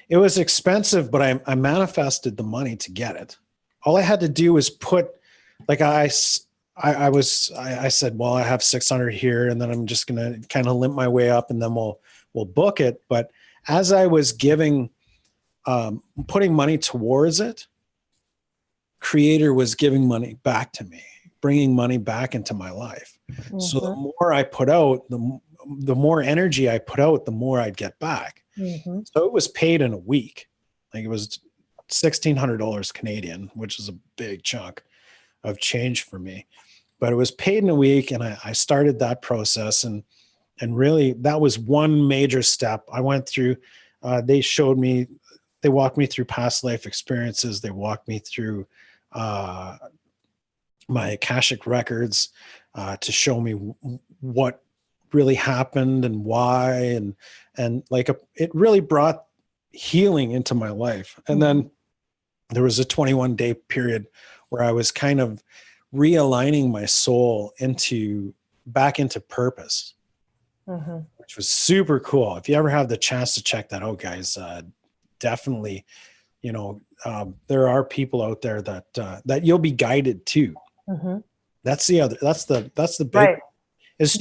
[SPEAKER 2] it was expensive, but I manifested the money to get it. All I had to do was put, like, I I said, well, I have 600 here, and then I'm just going to kind of limp my way up, and then we'll book it. But as I was putting money towards it, Creator was giving money back to me, bringing money back into my life. Mm-hmm. So the more I put out, the more energy I put out, the more I'd get back. Mm-hmm. So it was paid in a week. Like, it was $1,600 Canadian, which is a big chunk of change for me. But it was paid in a week, and I started that process. And really, that was one major step I went through. They walked me through past life experiences. They walked me through my Akashic records to show me what really happened and why, and it really brought healing into my life. And then there was a 21-day period where I was kind of realigning my soul back into purpose, which was super cool. If you ever have the chance to check that out, guys, definitely, there are people out there that you'll be guided to. That's the big, right. Is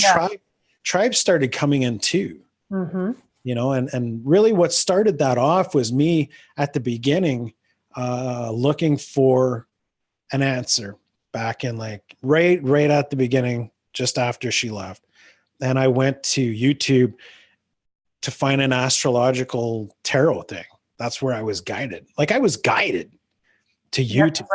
[SPEAKER 2] tribe started coming in too, and really what started that off was me at the beginning, looking for an answer back in right at the beginning, just after she left. And I went to YouTube to find an astrological tarot thing. That's where I was guided. I was guided to YouTube.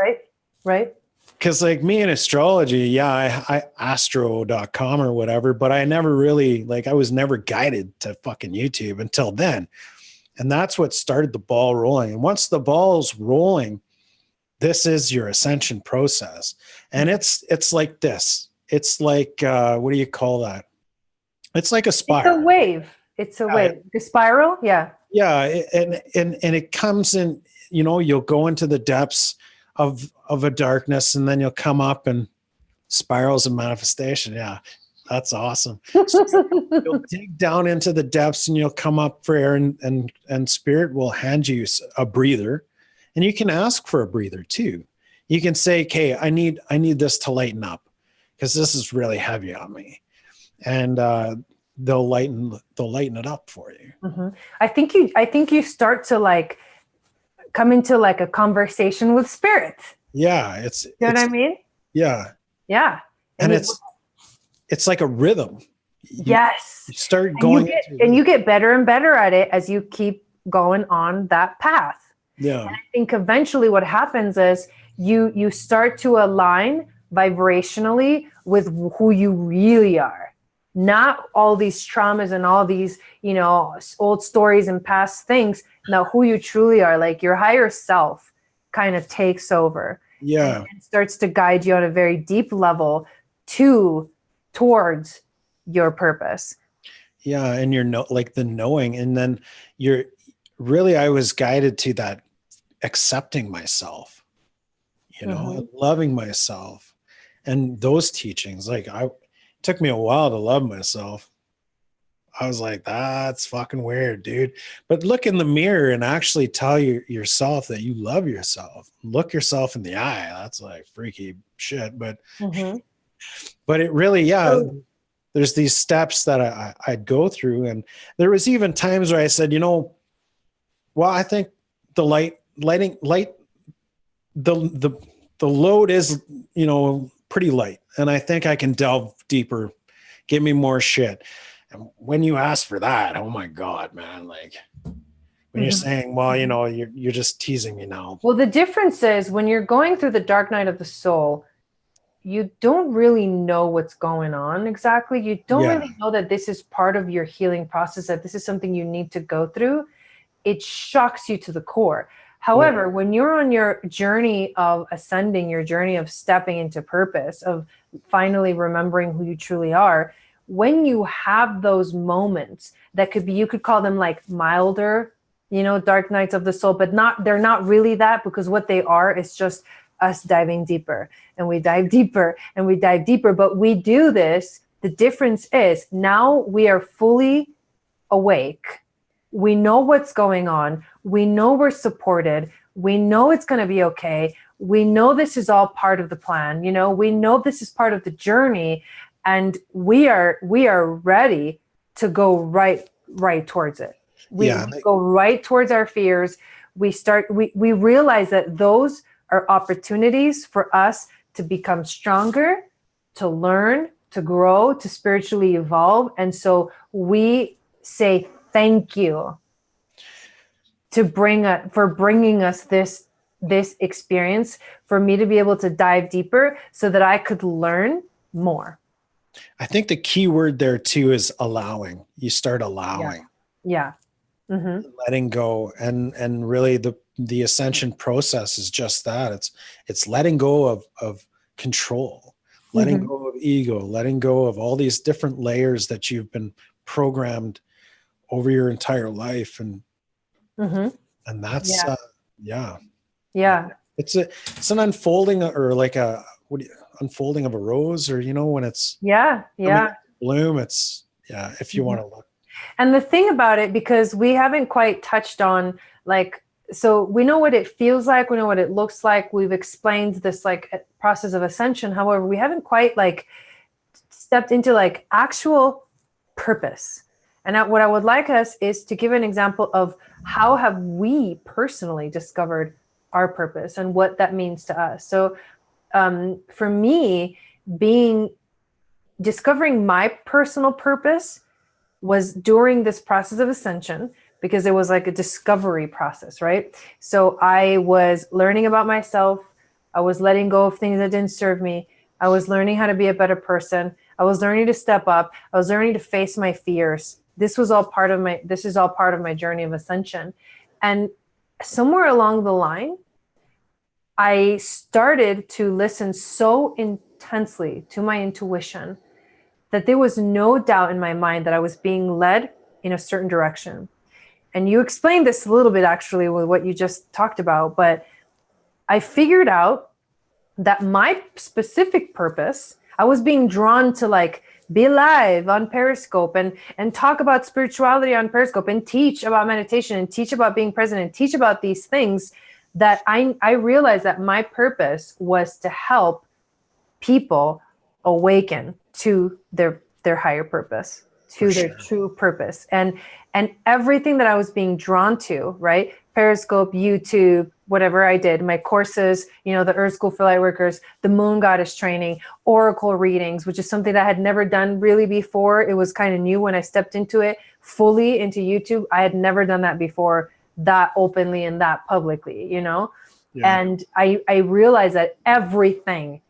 [SPEAKER 1] Right.
[SPEAKER 2] Because me in astrology, I astro.com or whatever, but I never really, I was never guided to fucking YouTube until then. And that's what started the ball rolling. And once the ball's rolling, this is your ascension process. And it's like this. It's like, what do you call that? It's like a spiral.
[SPEAKER 1] It's a wave. The spiral? Yeah.
[SPEAKER 2] Yeah. And it comes in, you'll go into the depths of a darkness, and then you'll come up and spirals of manifestation. Yeah. That's awesome. So you'll dig down into the depths, and you'll come up for air, and Spirit will hand you a breather, and you can ask for a breather too. You can say, okay, I need this to lighten up because this is really heavy on me. And, they'll lighten it up for you.
[SPEAKER 1] I think you start to come into a conversation with Spirit.
[SPEAKER 2] Yeah.
[SPEAKER 1] You know what I mean?
[SPEAKER 2] Yeah.
[SPEAKER 1] Yeah.
[SPEAKER 2] And it's like a rhythm.
[SPEAKER 1] Yes.
[SPEAKER 2] You start going.
[SPEAKER 1] And you get better and better at it as you keep going on that path.
[SPEAKER 2] Yeah.
[SPEAKER 1] And I think eventually what happens is you start to align vibrationally with who you really are. Not all these traumas and all these, old stories and past things. Now, who you truly are, your higher self kind of takes over.
[SPEAKER 2] Yeah.
[SPEAKER 1] And starts to guide you on a very deep level towards your purpose.
[SPEAKER 2] Yeah. And you're the knowing. And then I was guided to that accepting myself, and loving myself. And those teachings, it took me a while to love myself. I was like, that's fucking weird, dude. But look in the mirror and actually tell yourself that you love yourself. Look yourself in the eye. That's freaky shit. But it really, there's these steps that I'd go through. And there was even times where I said, I think the the load is, pretty light. And I think I can delve deeper, give me more shit. And when you ask for that, oh my God, man, when you're saying, well, you're just teasing me now.
[SPEAKER 1] Well, the difference is when you're going through the dark night of the soul, you don't really know what's going on exactly. You don't really know that this is part of your healing process, that this is something you need to go through. It shocks you to the core. However, when you're on your journey of ascending, your journey of stepping into purpose, of finally remembering who you truly are, when you have those moments that could be, you could call them milder, dark nights of the soul, but they're not really that, because what they are is just us diving deeper, and we dive deeper and we dive deeper. But we do this. The difference is now we are fully awake. We know what's going on. We know we're supported. We know it's going to be okay. we know this is all part of the plan. We know this is part of the journey, and we are ready to go right towards it. We go right towards our fears. We realize that those are opportunities for us to become stronger, to learn, to grow, to spiritually evolve. And so we say thank you for bringing us this experience, for me to be able to dive deeper so that I could learn more.
[SPEAKER 2] I think the key word there too is allowing. You start allowing.
[SPEAKER 1] Yeah. Mm-hmm.
[SPEAKER 2] Letting go. And really the ascension process is just that. It's letting go of control, letting
[SPEAKER 1] Mm-hmm.
[SPEAKER 2] go of ego, letting go of all these different layers that you've been programmed over your entire life. And that's, it's an unfolding, or like unfolding of a rose, or, when it's bloom, it's, if you want to look.
[SPEAKER 1] And the thing about it, because we haven't quite touched on, so we know what it feels like, we know what it looks like, we've explained this process of ascension. However, we haven't quite stepped into actual purpose. And what I would like us is to give an example of how have we personally discovered our purpose and what that means to us. So for me, discovering my personal purpose was during this process of ascension, because it was like a discovery process, right? So I was learning about myself. I was letting go of things that didn't serve me. I was learning how to be a better person. I was learning to step up. I was learning to face my fears. This is all part of my journey of ascension. And somewhere along the line, I started to listen so intensely to my intuition that there was no doubt in my mind that I was being led in a certain direction. And you explained this a little bit actually with what you just talked about, but I figured out that my specific purpose, I was being drawn to be live on Periscope and talk about spirituality on Periscope and teach about meditation and teach about being present and teach about these things, that I realized that my purpose was to help people awaken to their higher purpose, to their true purpose. And everything that I was being drawn to, right? Periscope, YouTube, whatever I did, my courses, the Earth School for Lightworkers, the Moon Goddess training, Oracle readings, which is something that I had never done really before. It was kind of new when I stepped into it fully into YouTube. I had never done that before, that openly and that publicly, Yeah. And I realized that everything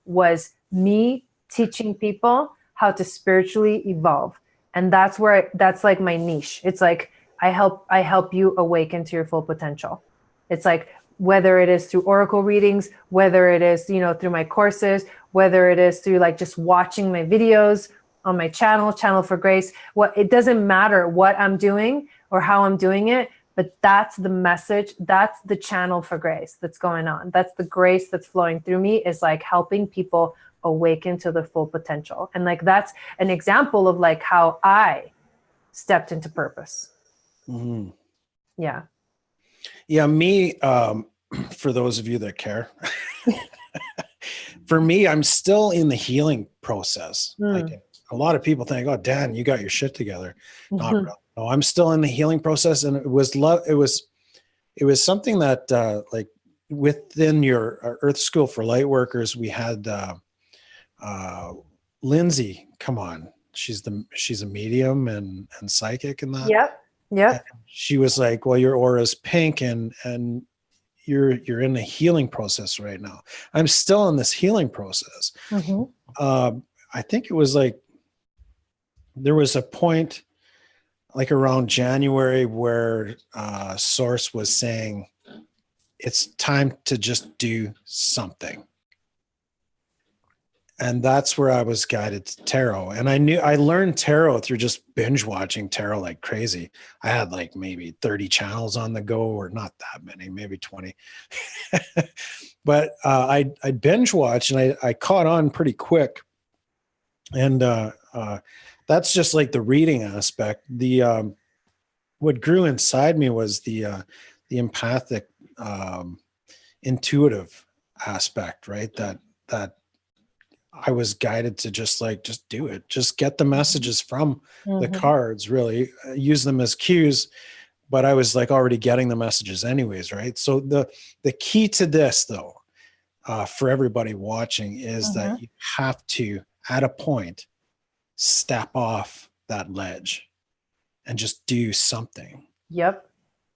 [SPEAKER 1] was me teaching people how to spiritually evolve. And that's like my niche. It's like, I help you awaken to your full potential. It's like, whether it is through Oracle readings, whether it is, through my courses, whether it is through just watching my videos on my channel for Grace, it doesn't matter what I'm doing or how I'm doing it, but that's the message. That's the channel for Grace that's going on. That's the grace that's flowing through me, is helping people awaken to their full potential. And that's an example of how I stepped into purpose.
[SPEAKER 2] Mm-hmm.
[SPEAKER 1] Yeah.
[SPEAKER 2] Yeah. Me, for those of you that care, for me, I'm still in the healing process. A lot of people think, "Oh, Dan, you got your shit together." Not really. No, I'm still in the healing process. And it was something that, within your Earth School for Lightworkers, we had, Lindsay come on. She's a medium and psychic and that.
[SPEAKER 1] Yep.
[SPEAKER 2] And she was like, "Well, your aura's pink and you're in the healing process right now." I'm still in this healing process. I think it was there was a point around January where Source was saying it's time to just do something. And that's where I was guided to tarot. And I learned tarot through just binge watching tarot like crazy. I had maybe 30 channels on the go, or not that many, maybe 20. But I binge watched, and I caught on pretty quick. And that's just the reading aspect. What grew inside me was the empathic intuitive aspect, right? That I was guided to just do it, just get the messages from the cards, really use them as cues. But I was like already getting the messages anyways, right? So the key to this, though, for everybody watching, is that you have to, at a point, step off that ledge and just do something.
[SPEAKER 1] Yep.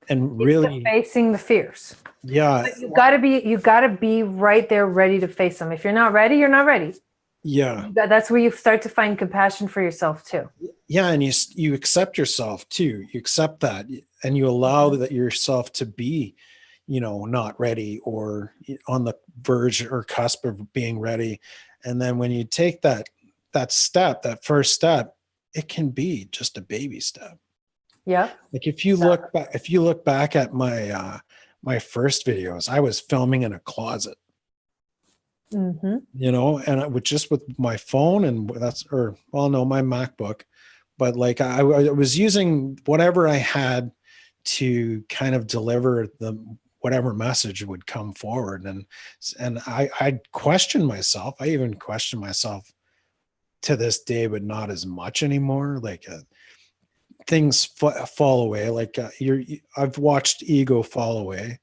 [SPEAKER 2] And really
[SPEAKER 1] facing the fears.
[SPEAKER 2] Yeah.
[SPEAKER 1] But you gotta be right there ready to face them. If you're not ready, you're not ready.
[SPEAKER 2] Yeah.
[SPEAKER 1] That's where you start to find compassion for yourself too.
[SPEAKER 2] Yeah. And you accept yourself too. You accept that, and you allow that yourself to be, not ready or on the verge or cusp of being ready. And then when you take that step, that first step, it can be just a baby step.
[SPEAKER 1] Yeah.
[SPEAKER 2] Like if you look back at my my first videos, I was filming in a closet. And I would just with my phone, and my MacBook, but like I was using whatever I had to kind of deliver whatever message would come forward. And I questioned myself. I even question myself to this day, but not as much anymore. Like things fall away. Like I've watched ego fall away.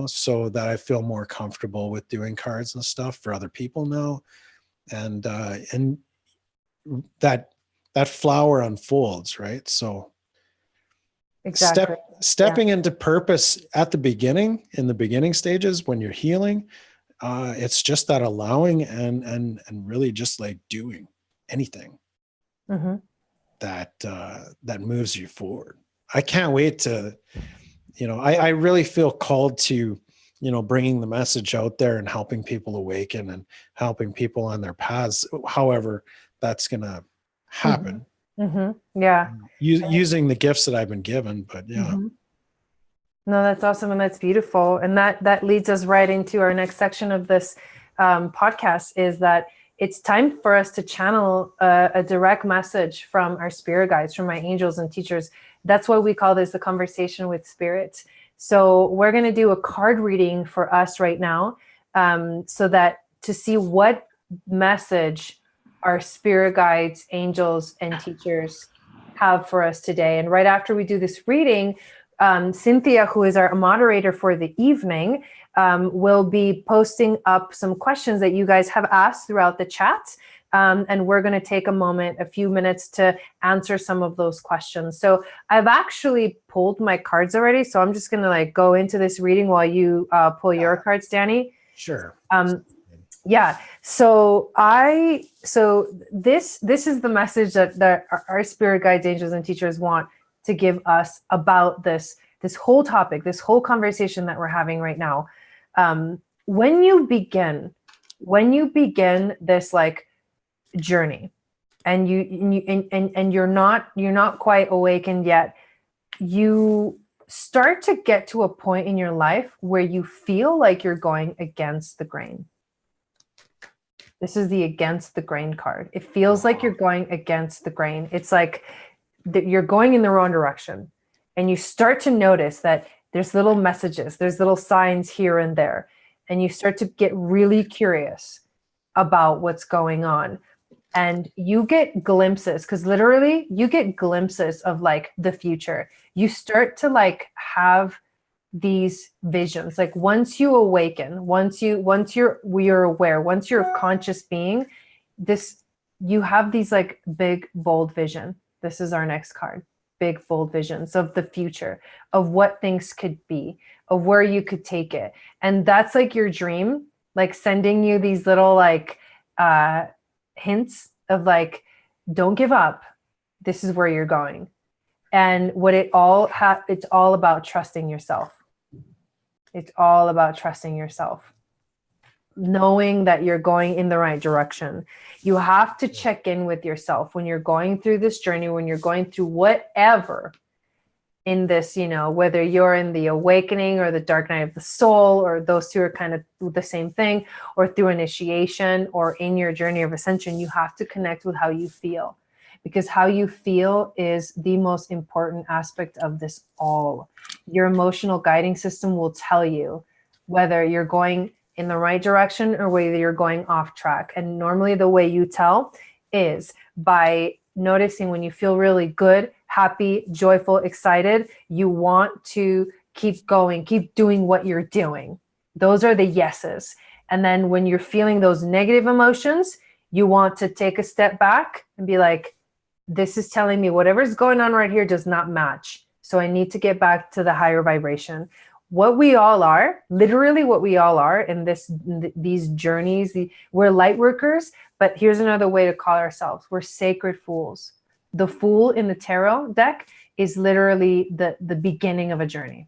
[SPEAKER 2] So that I feel more comfortable with doing cards and stuff for other people now. And that flower unfolds, right? So
[SPEAKER 1] exactly.
[SPEAKER 2] Stepping into purpose at the beginning, in the beginning stages when you're healing, it's just that allowing and really just like doing anything that moves you forward. I can't wait to, I really feel called to, bringing the message out there and helping people awaken and helping people on their paths, however that's going to happen.
[SPEAKER 1] Yeah.
[SPEAKER 2] Using the gifts that I've been given, but yeah.
[SPEAKER 1] No, that's awesome. And that's beautiful. And that leads us right into our next section of this podcast, is that it's time for us to channel a direct message from our spirit guides, from my angels and teachers. That's why we call this the conversation with spirit. So we're going to do a card reading for us right now, so that to see what message our spirit guides, angels, and teachers have for us today. And right after we do this reading, Cynthia, who is our moderator for the evening, will be posting up some questions that you guys have asked throughout the chat. And we're going to take a few minutes to answer some of those questions. So I've actually pulled my cards already. So I'm just going to go into this reading while you pull your cards, Danny.
[SPEAKER 2] Sure.
[SPEAKER 1] Yeah. So this is the message that our spirit guides, angels, and teachers want to give us about this whole topic, this whole conversation that we're having right now. When you begin this journey, and you're not quite awakened yet, you start to get to a point in your life where you feel like you're going against the grain. This is the against the grain card. It feels like you're going against the grain. It's like you're going in the wrong direction, and you start to notice that there's little messages, there's little signs here and there, and you start to get really curious about what's going on. And you get glimpses, because literally you get glimpses of the future. You start to have these visions. Once you awaken, once you're aware, once you're a conscious being, you have these big, bold vision. This is our next card. Big, bold visions of the future, of what things could be, of where you could take it. And that's your dream, sending you these little hints of don't give up. This is where you're going. And what it's all about trusting yourself. It's all about trusting yourself, knowing that you're going in the right direction. You have to check in with yourself when you're going through this journey, when you're going through whatever in this, whether you're in the awakening or the dark night of the soul, or those two are kind of the same thing, or through initiation or in your journey of ascension, you have to connect with how you feel, because how you feel is the most important aspect of this all. Your emotional guiding system will tell you whether you're going in the right direction or whether you're going off track. And normally the way you tell is by noticing when you feel really good, happy, joyful, excited, you want to keep going, keep doing what you're doing. Those are the yeses. And then when you're feeling those negative emotions, you want to take a step back and be like, this is telling me whatever's going on right here does not match. So I need to get back to the higher vibration. What we all are, literally what we all are in these journeys, we're light workers, but here's another way to call ourselves. We're sacred fools. The fool in the tarot deck is literally the beginning of a journey.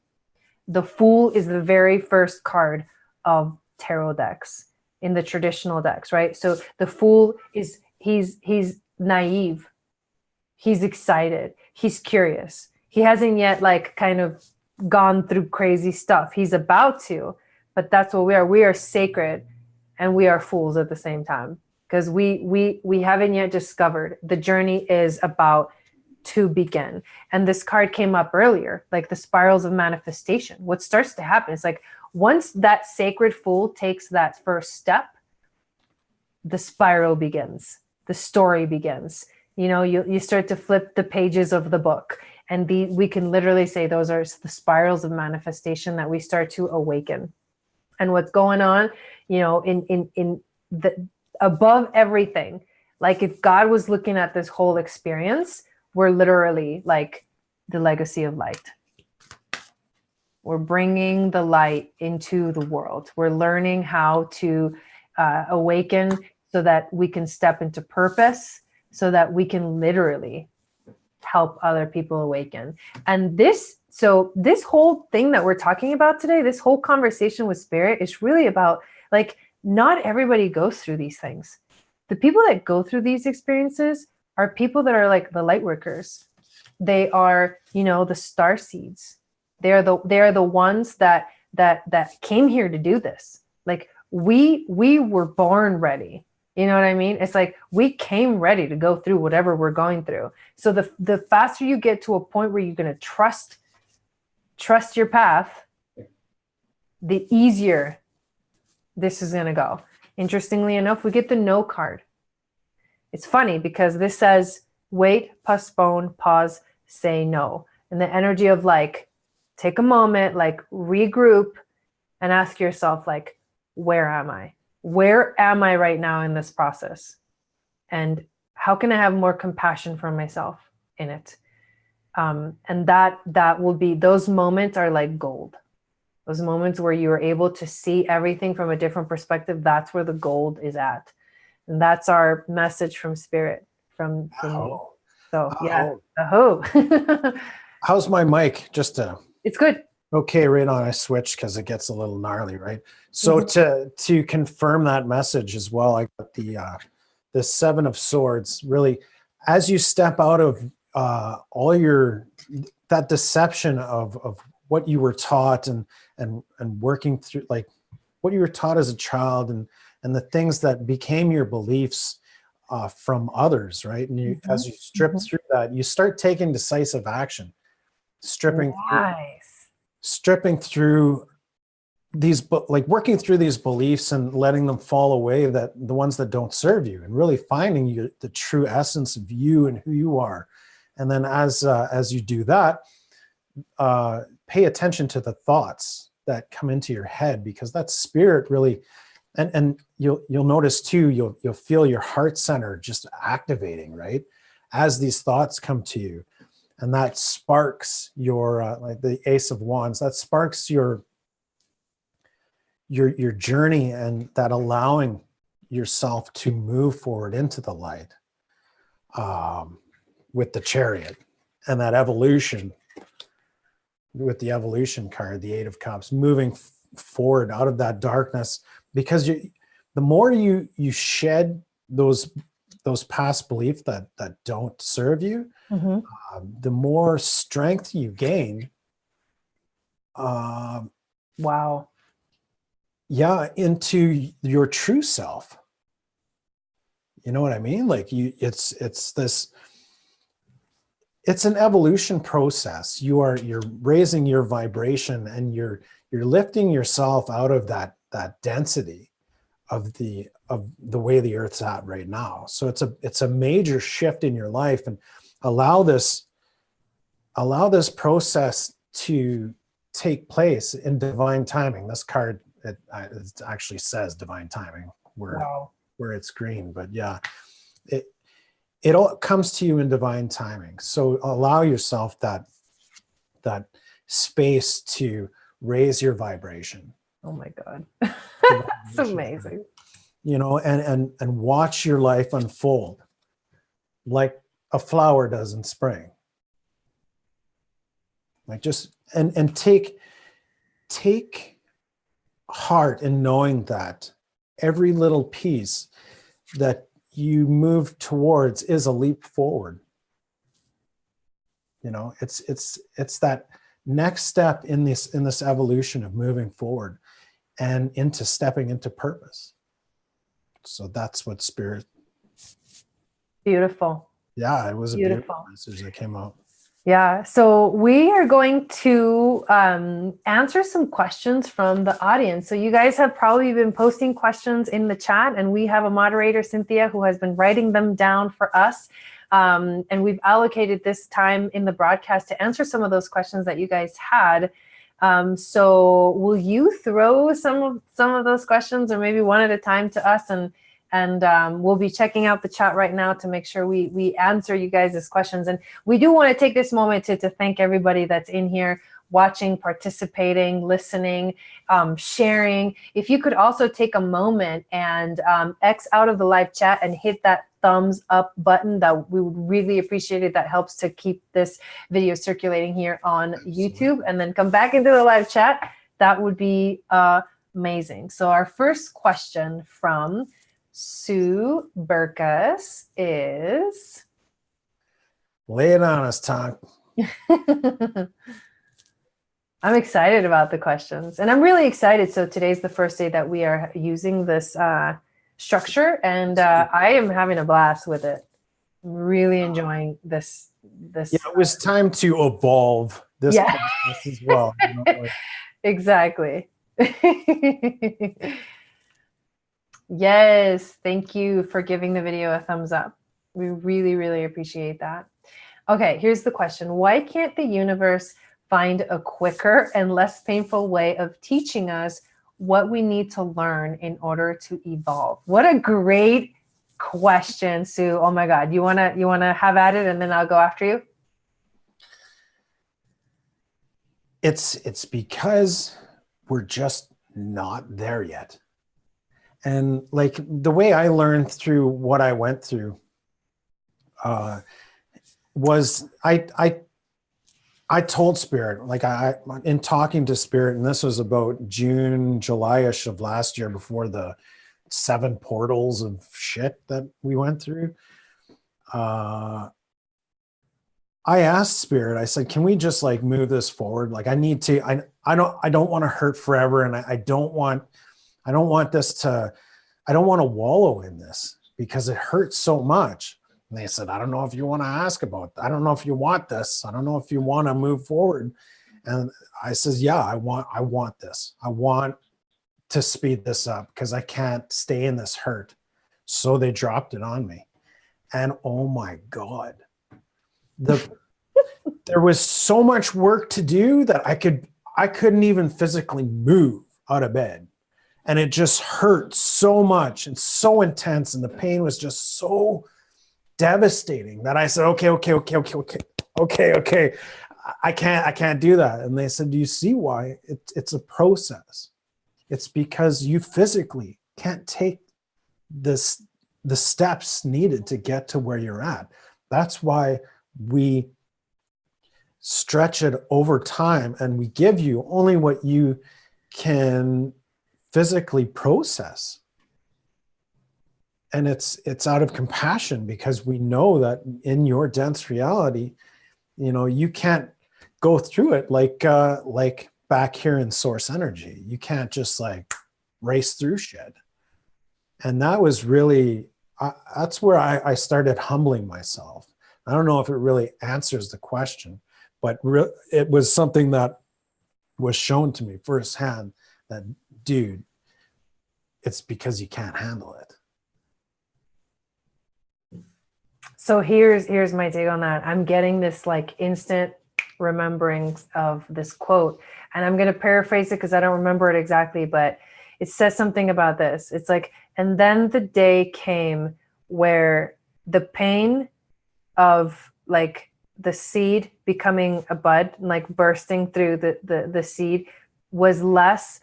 [SPEAKER 1] The fool is the very first card of tarot decks in the traditional decks, right? So the fool is, he's naive. He's excited. He's curious. He hasn't yet like kind of gone through crazy stuff. He's about to, but that's what we are. We are sacred and we are fools at the same time because we haven't yet discovered. The journey is about to begin. And this card came up earlier, like the spirals of manifestation. What starts to happen is like once that sacred fool takes that first step, the spiral begins. The story begins. You know, you start to flip the pages of the book, and we can literally say those are the spirals of manifestation that we start to awaken. And what's going on, you know, in the above everything, like if God was looking at this whole experience, we're literally like the legacy of light. We're bringing the light into the world. We're learning how to awaken so that we can step into purpose, so that we can literally help other people awaken. And this whole thing that we're talking about today, this whole conversation with spirit is really about like, not everybody goes through these things. The people that go through these experiences are people that are like the light workers. They are, you know, the star seeds. They are the ones that came here to do this. Like we were born ready. You know what I mean? It's like we came ready to go through whatever we're going through. So the faster you get to a point where you're going to trust your path, the easier this is going to go. Interestingly enough, we get the no card. It's funny because this says wait, postpone, pause, say no. And the energy of like, take a moment, like regroup and ask yourself like, where am I? Where am I right now in this process? And how can I have more compassion for myself in it? And that will be, those moments are like gold. Those moments where you are able to see everything from a different perspective, that's where the gold is at. And that's our message from spirit, from me. So yeah.
[SPEAKER 2] How's my mic?
[SPEAKER 1] It's good.
[SPEAKER 2] Okay, right on. I switched because it gets a little gnarly, right? So to confirm that message as well, I got the Seven of Swords. Really, as you step out of that deception of what you were taught and working through, like what you were taught as a child and the things that became your beliefs from others, right? And as you strip through that, you start taking decisive action, stripping through these, like working through these beliefs and letting them fall away, that the ones that don't serve you, and really finding the true essence of you and who you are. And then as you do that, pay attention to the thoughts that come into your head, because that spirit really, and you'll notice too, you'll feel your heart center just activating, right? As these thoughts come to you. And that sparks your, like the Ace of Wands, that sparks your journey, and that allowing yourself to move forward into the light with the Chariot, and that evolution with the evolution card, the Eight of Cups, moving forward out of that darkness, because the more you shed those past beliefs that don't serve you, the more strength you gain.
[SPEAKER 1] Wow.
[SPEAKER 2] Yeah, into your true self. You know what I mean? Like it's an evolution process. You're raising your vibration, and you're you're lifting yourself out of that density of the way the earth's at right now. So it's a major shift in your life, and allow this process to take place in divine timing. This card, it actually says divine timing where it's green, but yeah, it all comes to you in divine timing. So allow yourself that space to raise your vibration.
[SPEAKER 1] Oh my God. That's amazing.
[SPEAKER 2] You know, and watch your life unfold like a flower does in spring. Like just, and take heart in knowing that every little piece that you move towards is a leap forward. You know, it's that next step in this evolution of moving forward and into stepping into purpose. So that's what Spirit.
[SPEAKER 1] Beautiful.
[SPEAKER 2] Yeah, it was a beautiful message that came out.
[SPEAKER 1] Yeah. So we are going to answer some questions from the audience. So you guys have probably been posting questions in the chat, and we have a moderator, Cynthia, who has been writing them down for us. And we've allocated this time in the broadcast to answer some of those questions that you guys had. So will you throw some of those questions, or maybe one at a time, to us, and we'll be checking out the chat right now to make sure we answer you guys' questions. And we do want to take this moment to thank everybody that's in here watching, participating, listening, sharing. If you could also take a moment and X out of the live chat and hit that thumbs up button, that we would really appreciate it. That helps to keep this video circulating here on YouTube, and then come back into the live chat. That would be amazing. So our first question from Sue Burkus is,
[SPEAKER 2] lay it on us, Tom.
[SPEAKER 1] I'm excited about the questions, and I'm really excited. So today's the first day that we are using this structure, and I am having a blast with it. Really enjoying this. Yeah,
[SPEAKER 2] it was time to evolve this process as well. You know, like.
[SPEAKER 1] Exactly. Yes, thank you for giving the video a thumbs up. We really, really appreciate that. Okay, here's the question. Why can't the universe find a quicker and less painful way of teaching us what we need to learn in order to evolve? What a great question, Sue. Oh my God. You wanna have at it, and then I'll go after you?
[SPEAKER 2] It's because we're just not there yet. And like the way I learned through what I went through was I told Spirit, like I in talking to Spirit, and this was about June, July-ish of last year, before the 7 portals of shit that we went through. I asked Spirit, I said, can we just like move this forward? Like I need to, I don't want to hurt forever. And I don't want this to, I don't want to wallow in this because it hurts so much. And they said, I don't know if you want to ask about, I don't know if you want this. I don't know if you want to move forward. And I says, yeah, I want this. I want to speed this up because I can't stay in this hurt. So they dropped it on me. And oh my God, there was so much work to do that I couldn't even physically move out of bed. And it just hurt so much and so intense. And the pain was just so devastating that I said, okay. I can't do that. And they said, do you see why? It's a process. It's because you physically can't take the steps needed to get to where you're at. That's why we stretch it over time, and we give you only what you can physically process. And it's out of compassion, because we know that in your dense reality, you know, you can't go through it like back here in source energy. You can't just like race through shit. And that was really, that's where I started humbling myself. I don't know if it really answers the question, but it was something that was shown to me firsthand that, dude, it's because you can't handle it.
[SPEAKER 1] So here's my take on that. I'm getting this like instant remembering of this quote, and I'm going to paraphrase it because I don't remember it exactly, but it says something about this. It's like, and then the day came where the pain of like the seed becoming a bud, like bursting through the seed, was less,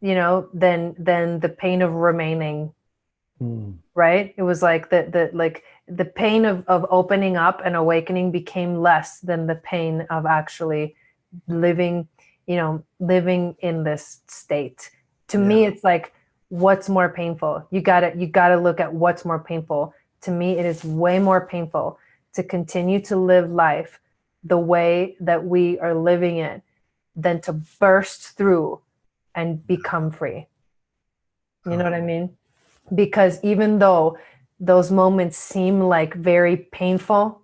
[SPEAKER 1] than the pain of remaining. Right? It was like the pain of opening up and awakening became less than the pain of actually living in this state. To me, it's like, what's more painful? You gotta look at what's more painful. To me, it is way more painful to continue to live life the way that we are living it than to burst through and become free. You know what I mean? Because even though those moments seem like very painful,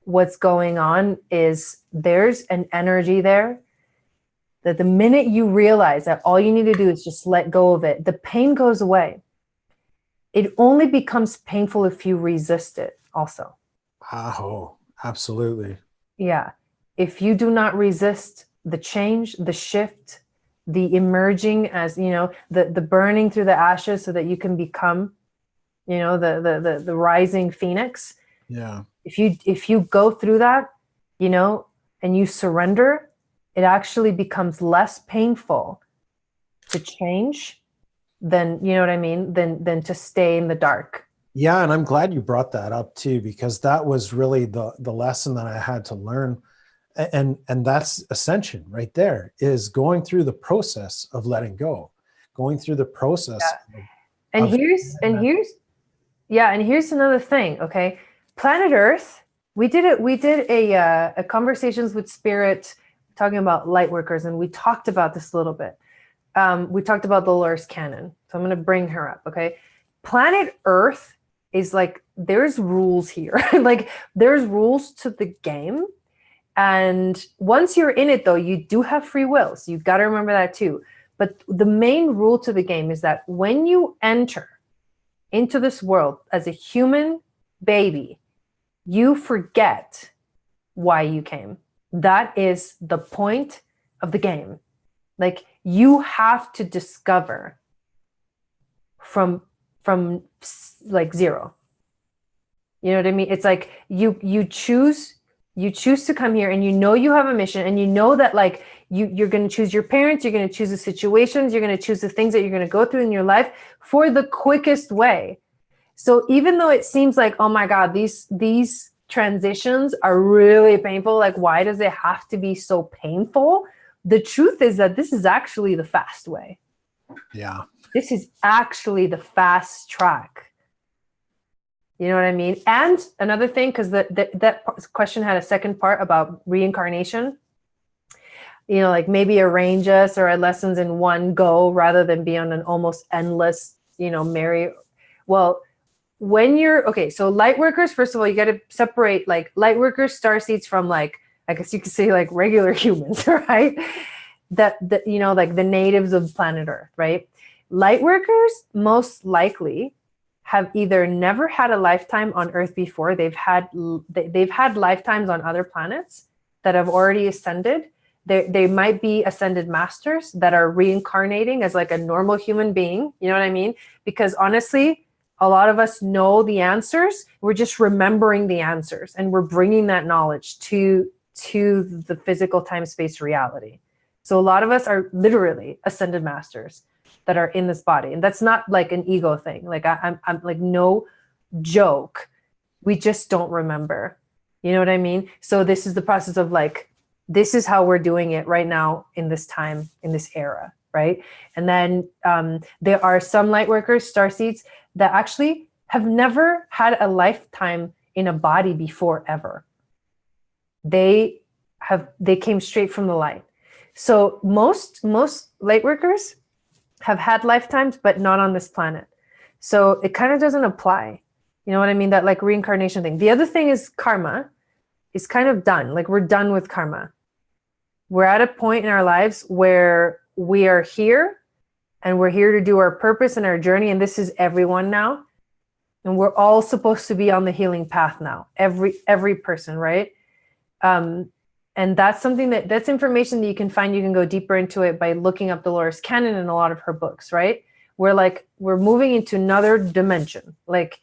[SPEAKER 1] what's going on is there's an energy there that the minute you realize that all you need to do is just let go of it, the pain goes away. It only becomes painful if you resist it also.
[SPEAKER 2] Oh, absolutely.
[SPEAKER 1] Yeah. If you do not resist the change, the shift, the emerging as, the burning through the ashes so that you can become, the rising phoenix.
[SPEAKER 2] Yeah.
[SPEAKER 1] If you go through that, and you surrender, it actually becomes less painful to change than, you know what I mean, than to stay in the dark.
[SPEAKER 2] Yeah. And I'm glad you brought that up too, because that was really the lesson that I had to learn. And that's ascension right there, is going through the process of letting go, going through the process.
[SPEAKER 1] Yeah. And here's another thing. Okay. Planet Earth, we did a conversations with spirit talking about light workers. And we talked about this a little bit. We talked about Dolores Cannon. So I'm going to bring her up. Okay. Planet Earth is like, there's rules here. Like there's rules to the game. And once you're in it, though, you do have free will. So you've got to remember that too. But the main rule to the game is that when you enter into this world as a human baby, you forget why you came. That is the point of the game. Like you have to discover from like zero. You know what I mean? It's like you choose to come here, and you have a mission, and that like you're going to choose your parents, you're going to choose the situations, you're going to choose the things that you're going to go through in your life for the quickest way. So even though it seems like, oh my God, these transitions are really painful, like why does it have to be so painful? The truth is that this is actually the fast way.
[SPEAKER 2] Yeah.
[SPEAKER 1] This is actually the fast track. You know what I mean? And another thing, because that question had a second part about reincarnation. Like maybe arrange us or our lessons in one go rather than be on an almost endless, well, when you're, okay, so light workers, first of all, you got to separate like light workers, starseeds from like, I guess you could say like regular humans, right? That like the natives of planet Earth, right? Light workers most likely have either never had a lifetime on Earth before. They've had lifetimes on other planets that have already ascended. They might be ascended masters that are reincarnating as like a normal human being. You know what I mean? Because honestly, a lot of us know the answers. We're just remembering the answers, and we're bringing that knowledge to the physical time-space reality. So a lot of us are literally ascended masters that are in this body. And that's not like an ego thing. Like I'm like, no joke. We just don't remember. You know what I mean? So this is the process of like, this is how we're doing it right now in this time, in this era, right? And then there are some light workers, starseeds, that actually have never had a lifetime in a body before ever. They came straight from the light. So most light workers have had lifetimes, but not on this planet. So it kind of doesn't apply. You know what I mean? That like reincarnation thing. The other thing is karma is kind of done. Like we're done with karma. we're at a point in our lives where we are here and we're here to do our purpose and our journey. And this is everyone now. And we're all supposed to be on the healing path now. Every person, right? And that's something that's information that you can find. You can go deeper into it by looking up Dolores Cannon and a lot of her books, right? We're moving into another dimension. Like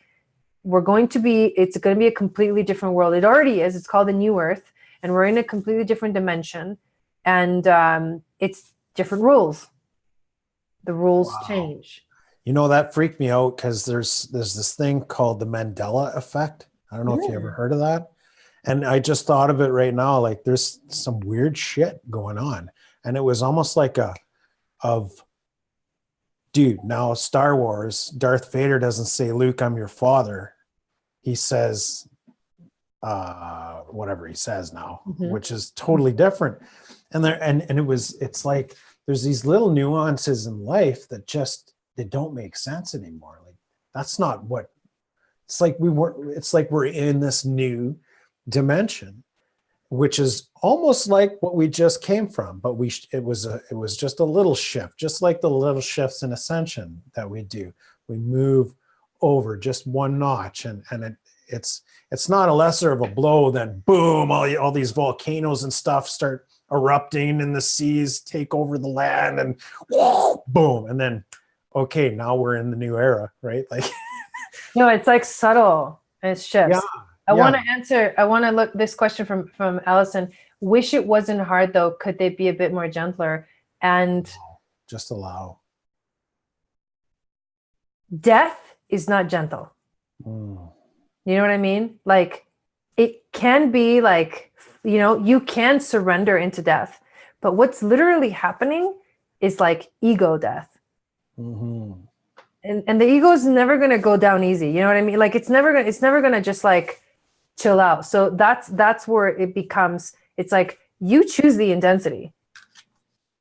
[SPEAKER 1] it's going to be a completely different world. It already is. It's called the New Earth. And we're in a completely different dimension. And it's different rules. The rules change.
[SPEAKER 2] You know, that freaked me out because there's this thing called the Mandela effect. I don't know if you ever heard of that. And I just thought of it right now, like there's some weird shit going on. And it was almost like dude, now Star Wars, Darth Vader doesn't say, Luke, I'm your father. He says, whatever he says now, which is totally different. And it's like, there's these little nuances in life that they don't make sense anymore. Like that's not what it's like. It's like we're in this new dimension, which is almost like what we just came from, but it was just a little shift, just like the little shifts in Ascension that we do. We move over just one notch, and it's not a lesser of a blow than boom, all these volcanoes and stuff start erupting and the seas take over the land and whoa, boom. And then, okay, now we're in the new era, right? Like,
[SPEAKER 1] no, it's like subtle and it shifts.
[SPEAKER 2] Yeah,
[SPEAKER 1] I want to look this question from Allison. Wish it wasn't hard though. Could they be a bit more gentler? And
[SPEAKER 2] just allow.
[SPEAKER 1] Death is not gentle. You know what I mean? Like it can be like, you can surrender into death, but what's literally happening is like ego death. And the ego is never going to go down easy. You know what I mean? Like it's never going to just like chill out. So that's where it becomes, it's like you choose the intensity.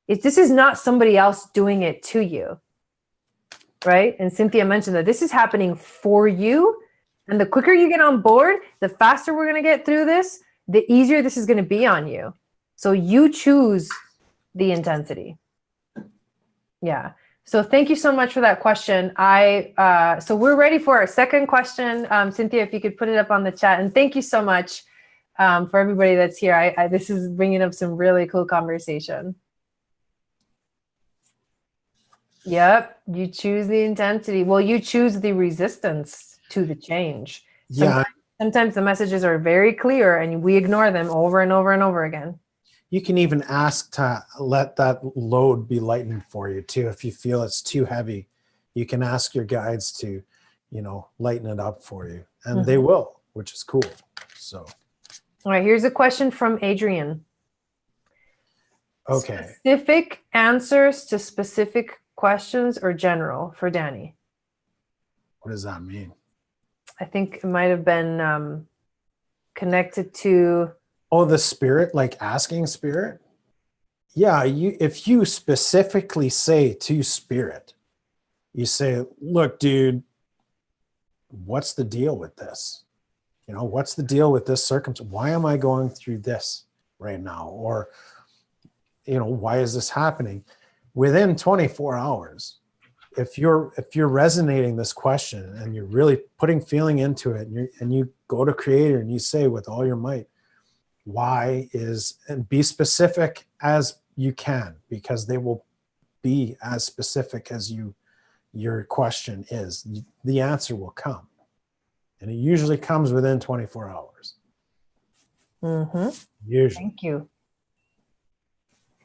[SPEAKER 1] This is not somebody else doing it to you. Right? And Cynthia mentioned that this is happening for you. And the quicker you get on board, the faster we're going to get through this, the easier this is going to be on you. So you choose the intensity. Yeah. So thank you so much for that question. So we're ready for our second question. Cynthia, if you could put it up on the chat. And thank you so much for everybody that's here. This is bringing up some really cool conversation. Yep. You choose the intensity. Well, you choose the resistance to the change. Sometimes the messages are very clear and we ignore them over and over and over again.
[SPEAKER 2] You can even ask to let that load be lightened for you too. If you feel it's too heavy, you can ask your guides to, lighten it up for you, and they will, which is cool. So,
[SPEAKER 1] all right, here's a question from Adrian.
[SPEAKER 2] Okay.
[SPEAKER 1] Specific answers to specific questions or general for Danny?
[SPEAKER 2] What does that mean?
[SPEAKER 1] I think it might have been connected to...
[SPEAKER 2] Oh, the spirit, like asking spirit? Yeah, if you specifically say to spirit, you say, look, dude, what's the deal with this? What's the deal with this circumstance? Why am I going through this right now? Or, why is this happening? Within 24 hours, if you're resonating this question and you're really putting feeling into it, and you go to Creator and you say with all your might, and be specific as you can, because they will be as specific as your question is. The answer will come, and it usually comes within 24 hours. Usually.
[SPEAKER 1] Thank you.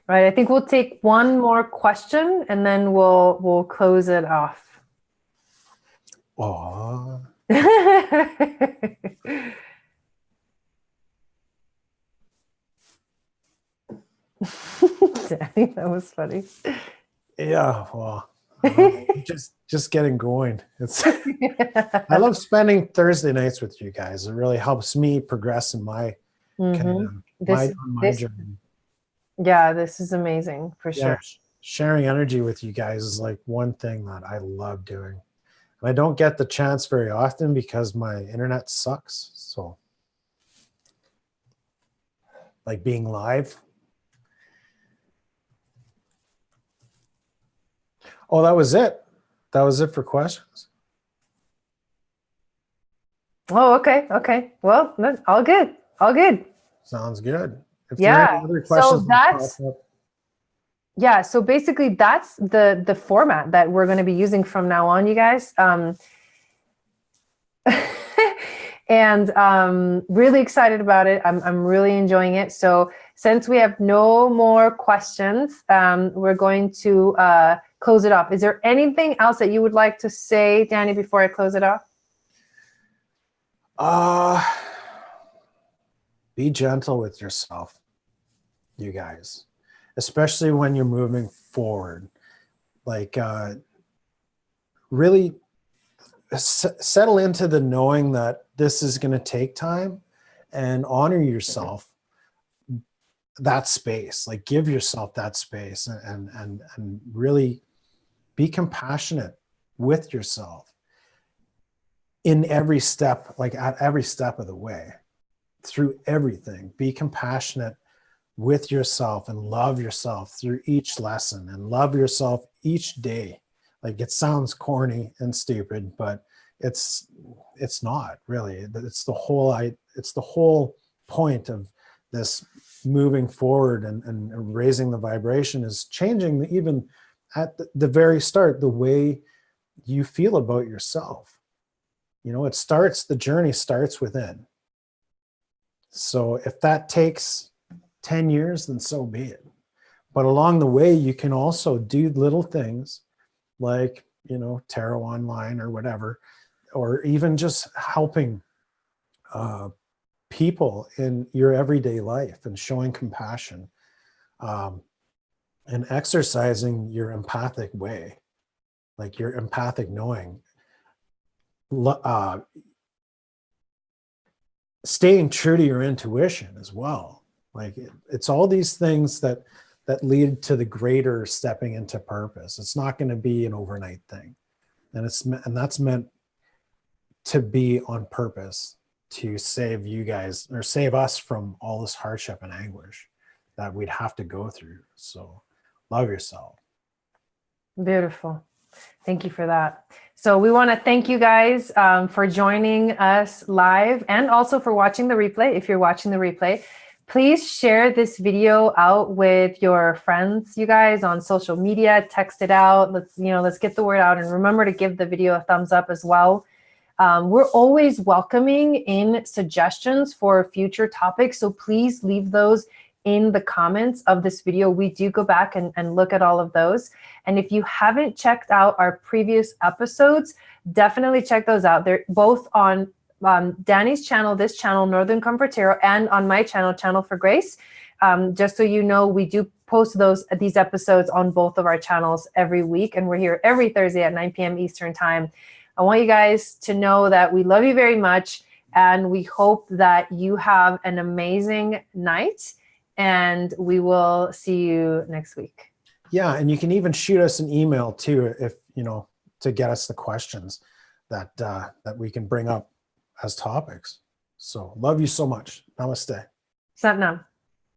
[SPEAKER 1] Right, I think we'll take one more question and then we'll close it off.
[SPEAKER 2] Aww.
[SPEAKER 1] Danny, that was funny.
[SPEAKER 2] Yeah, well, just getting going. I love spending Thursday nights with you guys. It really helps me progress in my journey.
[SPEAKER 1] Yeah, this is amazing for sure.
[SPEAKER 2] Sharing energy with you guys is like one thing that I love doing. And I don't get the chance very often because my internet sucks. So like being live, Oh, that was it. That was it for questions.
[SPEAKER 1] Oh, okay. Okay. Well, all good. All good.
[SPEAKER 2] Sounds good. If there are
[SPEAKER 1] Yeah.
[SPEAKER 2] any other
[SPEAKER 1] So
[SPEAKER 2] questions that pop
[SPEAKER 1] that's,
[SPEAKER 2] up,
[SPEAKER 1] yeah. So basically that's the format that we're going to be using from now on, you guys. And really excited about it. I'm really enjoying it. So since we have no more questions, we're going to close it off. Is there anything else that you would like to say, Danny, before I close it off?
[SPEAKER 2] be gentle with yourself, you guys, especially when you're moving forward. Like, really settle into the knowing that this is going to take time, and honor yourself that space. Like, give yourself that space, and really be compassionate with yourself in every step, like at every step of the way, through everything. Be compassionate with yourself and love yourself through each lesson, and love yourself each day. Like, it sounds corny and stupid, but it's not really. It's the whole point of this moving forward, and raising the vibration is changing even at the very start, the way you feel about yourself. The journey starts within. So if that takes 10 years, then so be it. But along the way, you can also do little things like, tarot online or whatever, or even just helping people in your everyday life, and showing compassion, and exercising your empathic way, like your empathic knowing, staying true to your intuition as well. Like, it's all these things that lead to the greater stepping into purpose. It's not going to be an overnight thing, and that's meant to be on purpose, to save you guys, or save us from all this hardship and anguish that we'd have to go through. So love yourself.
[SPEAKER 1] Beautiful. Thank you for that. So we want to thank you guys for joining us live, and also for watching the replay. If you're watching the replay, please share this video out with your friends, you guys, on social media. Text it out. Let's get the word out, and remember to give the video a thumbs up as well. We're always welcoming in suggestions for future topics, so please leave those in the comments of this video. We do go back and look at all of those. And if you haven't checked out our previous episodes, definitely check those out. They're both on Danny's channel, this channel, Northern Comfort Tarot, and on my channel, Channel for Grace. Just so you know, we do post these episodes on both of our channels every week, and we're here every Thursday at 9 p.m. Eastern Time. I want you guys to know that we love you very much, and we hope that you have an amazing night, and we will see you next week.
[SPEAKER 2] Yeah, and you can even shoot us an email too, if to get us the questions that we can bring up as topics. So love you so much. Namaste.
[SPEAKER 1] Satnam.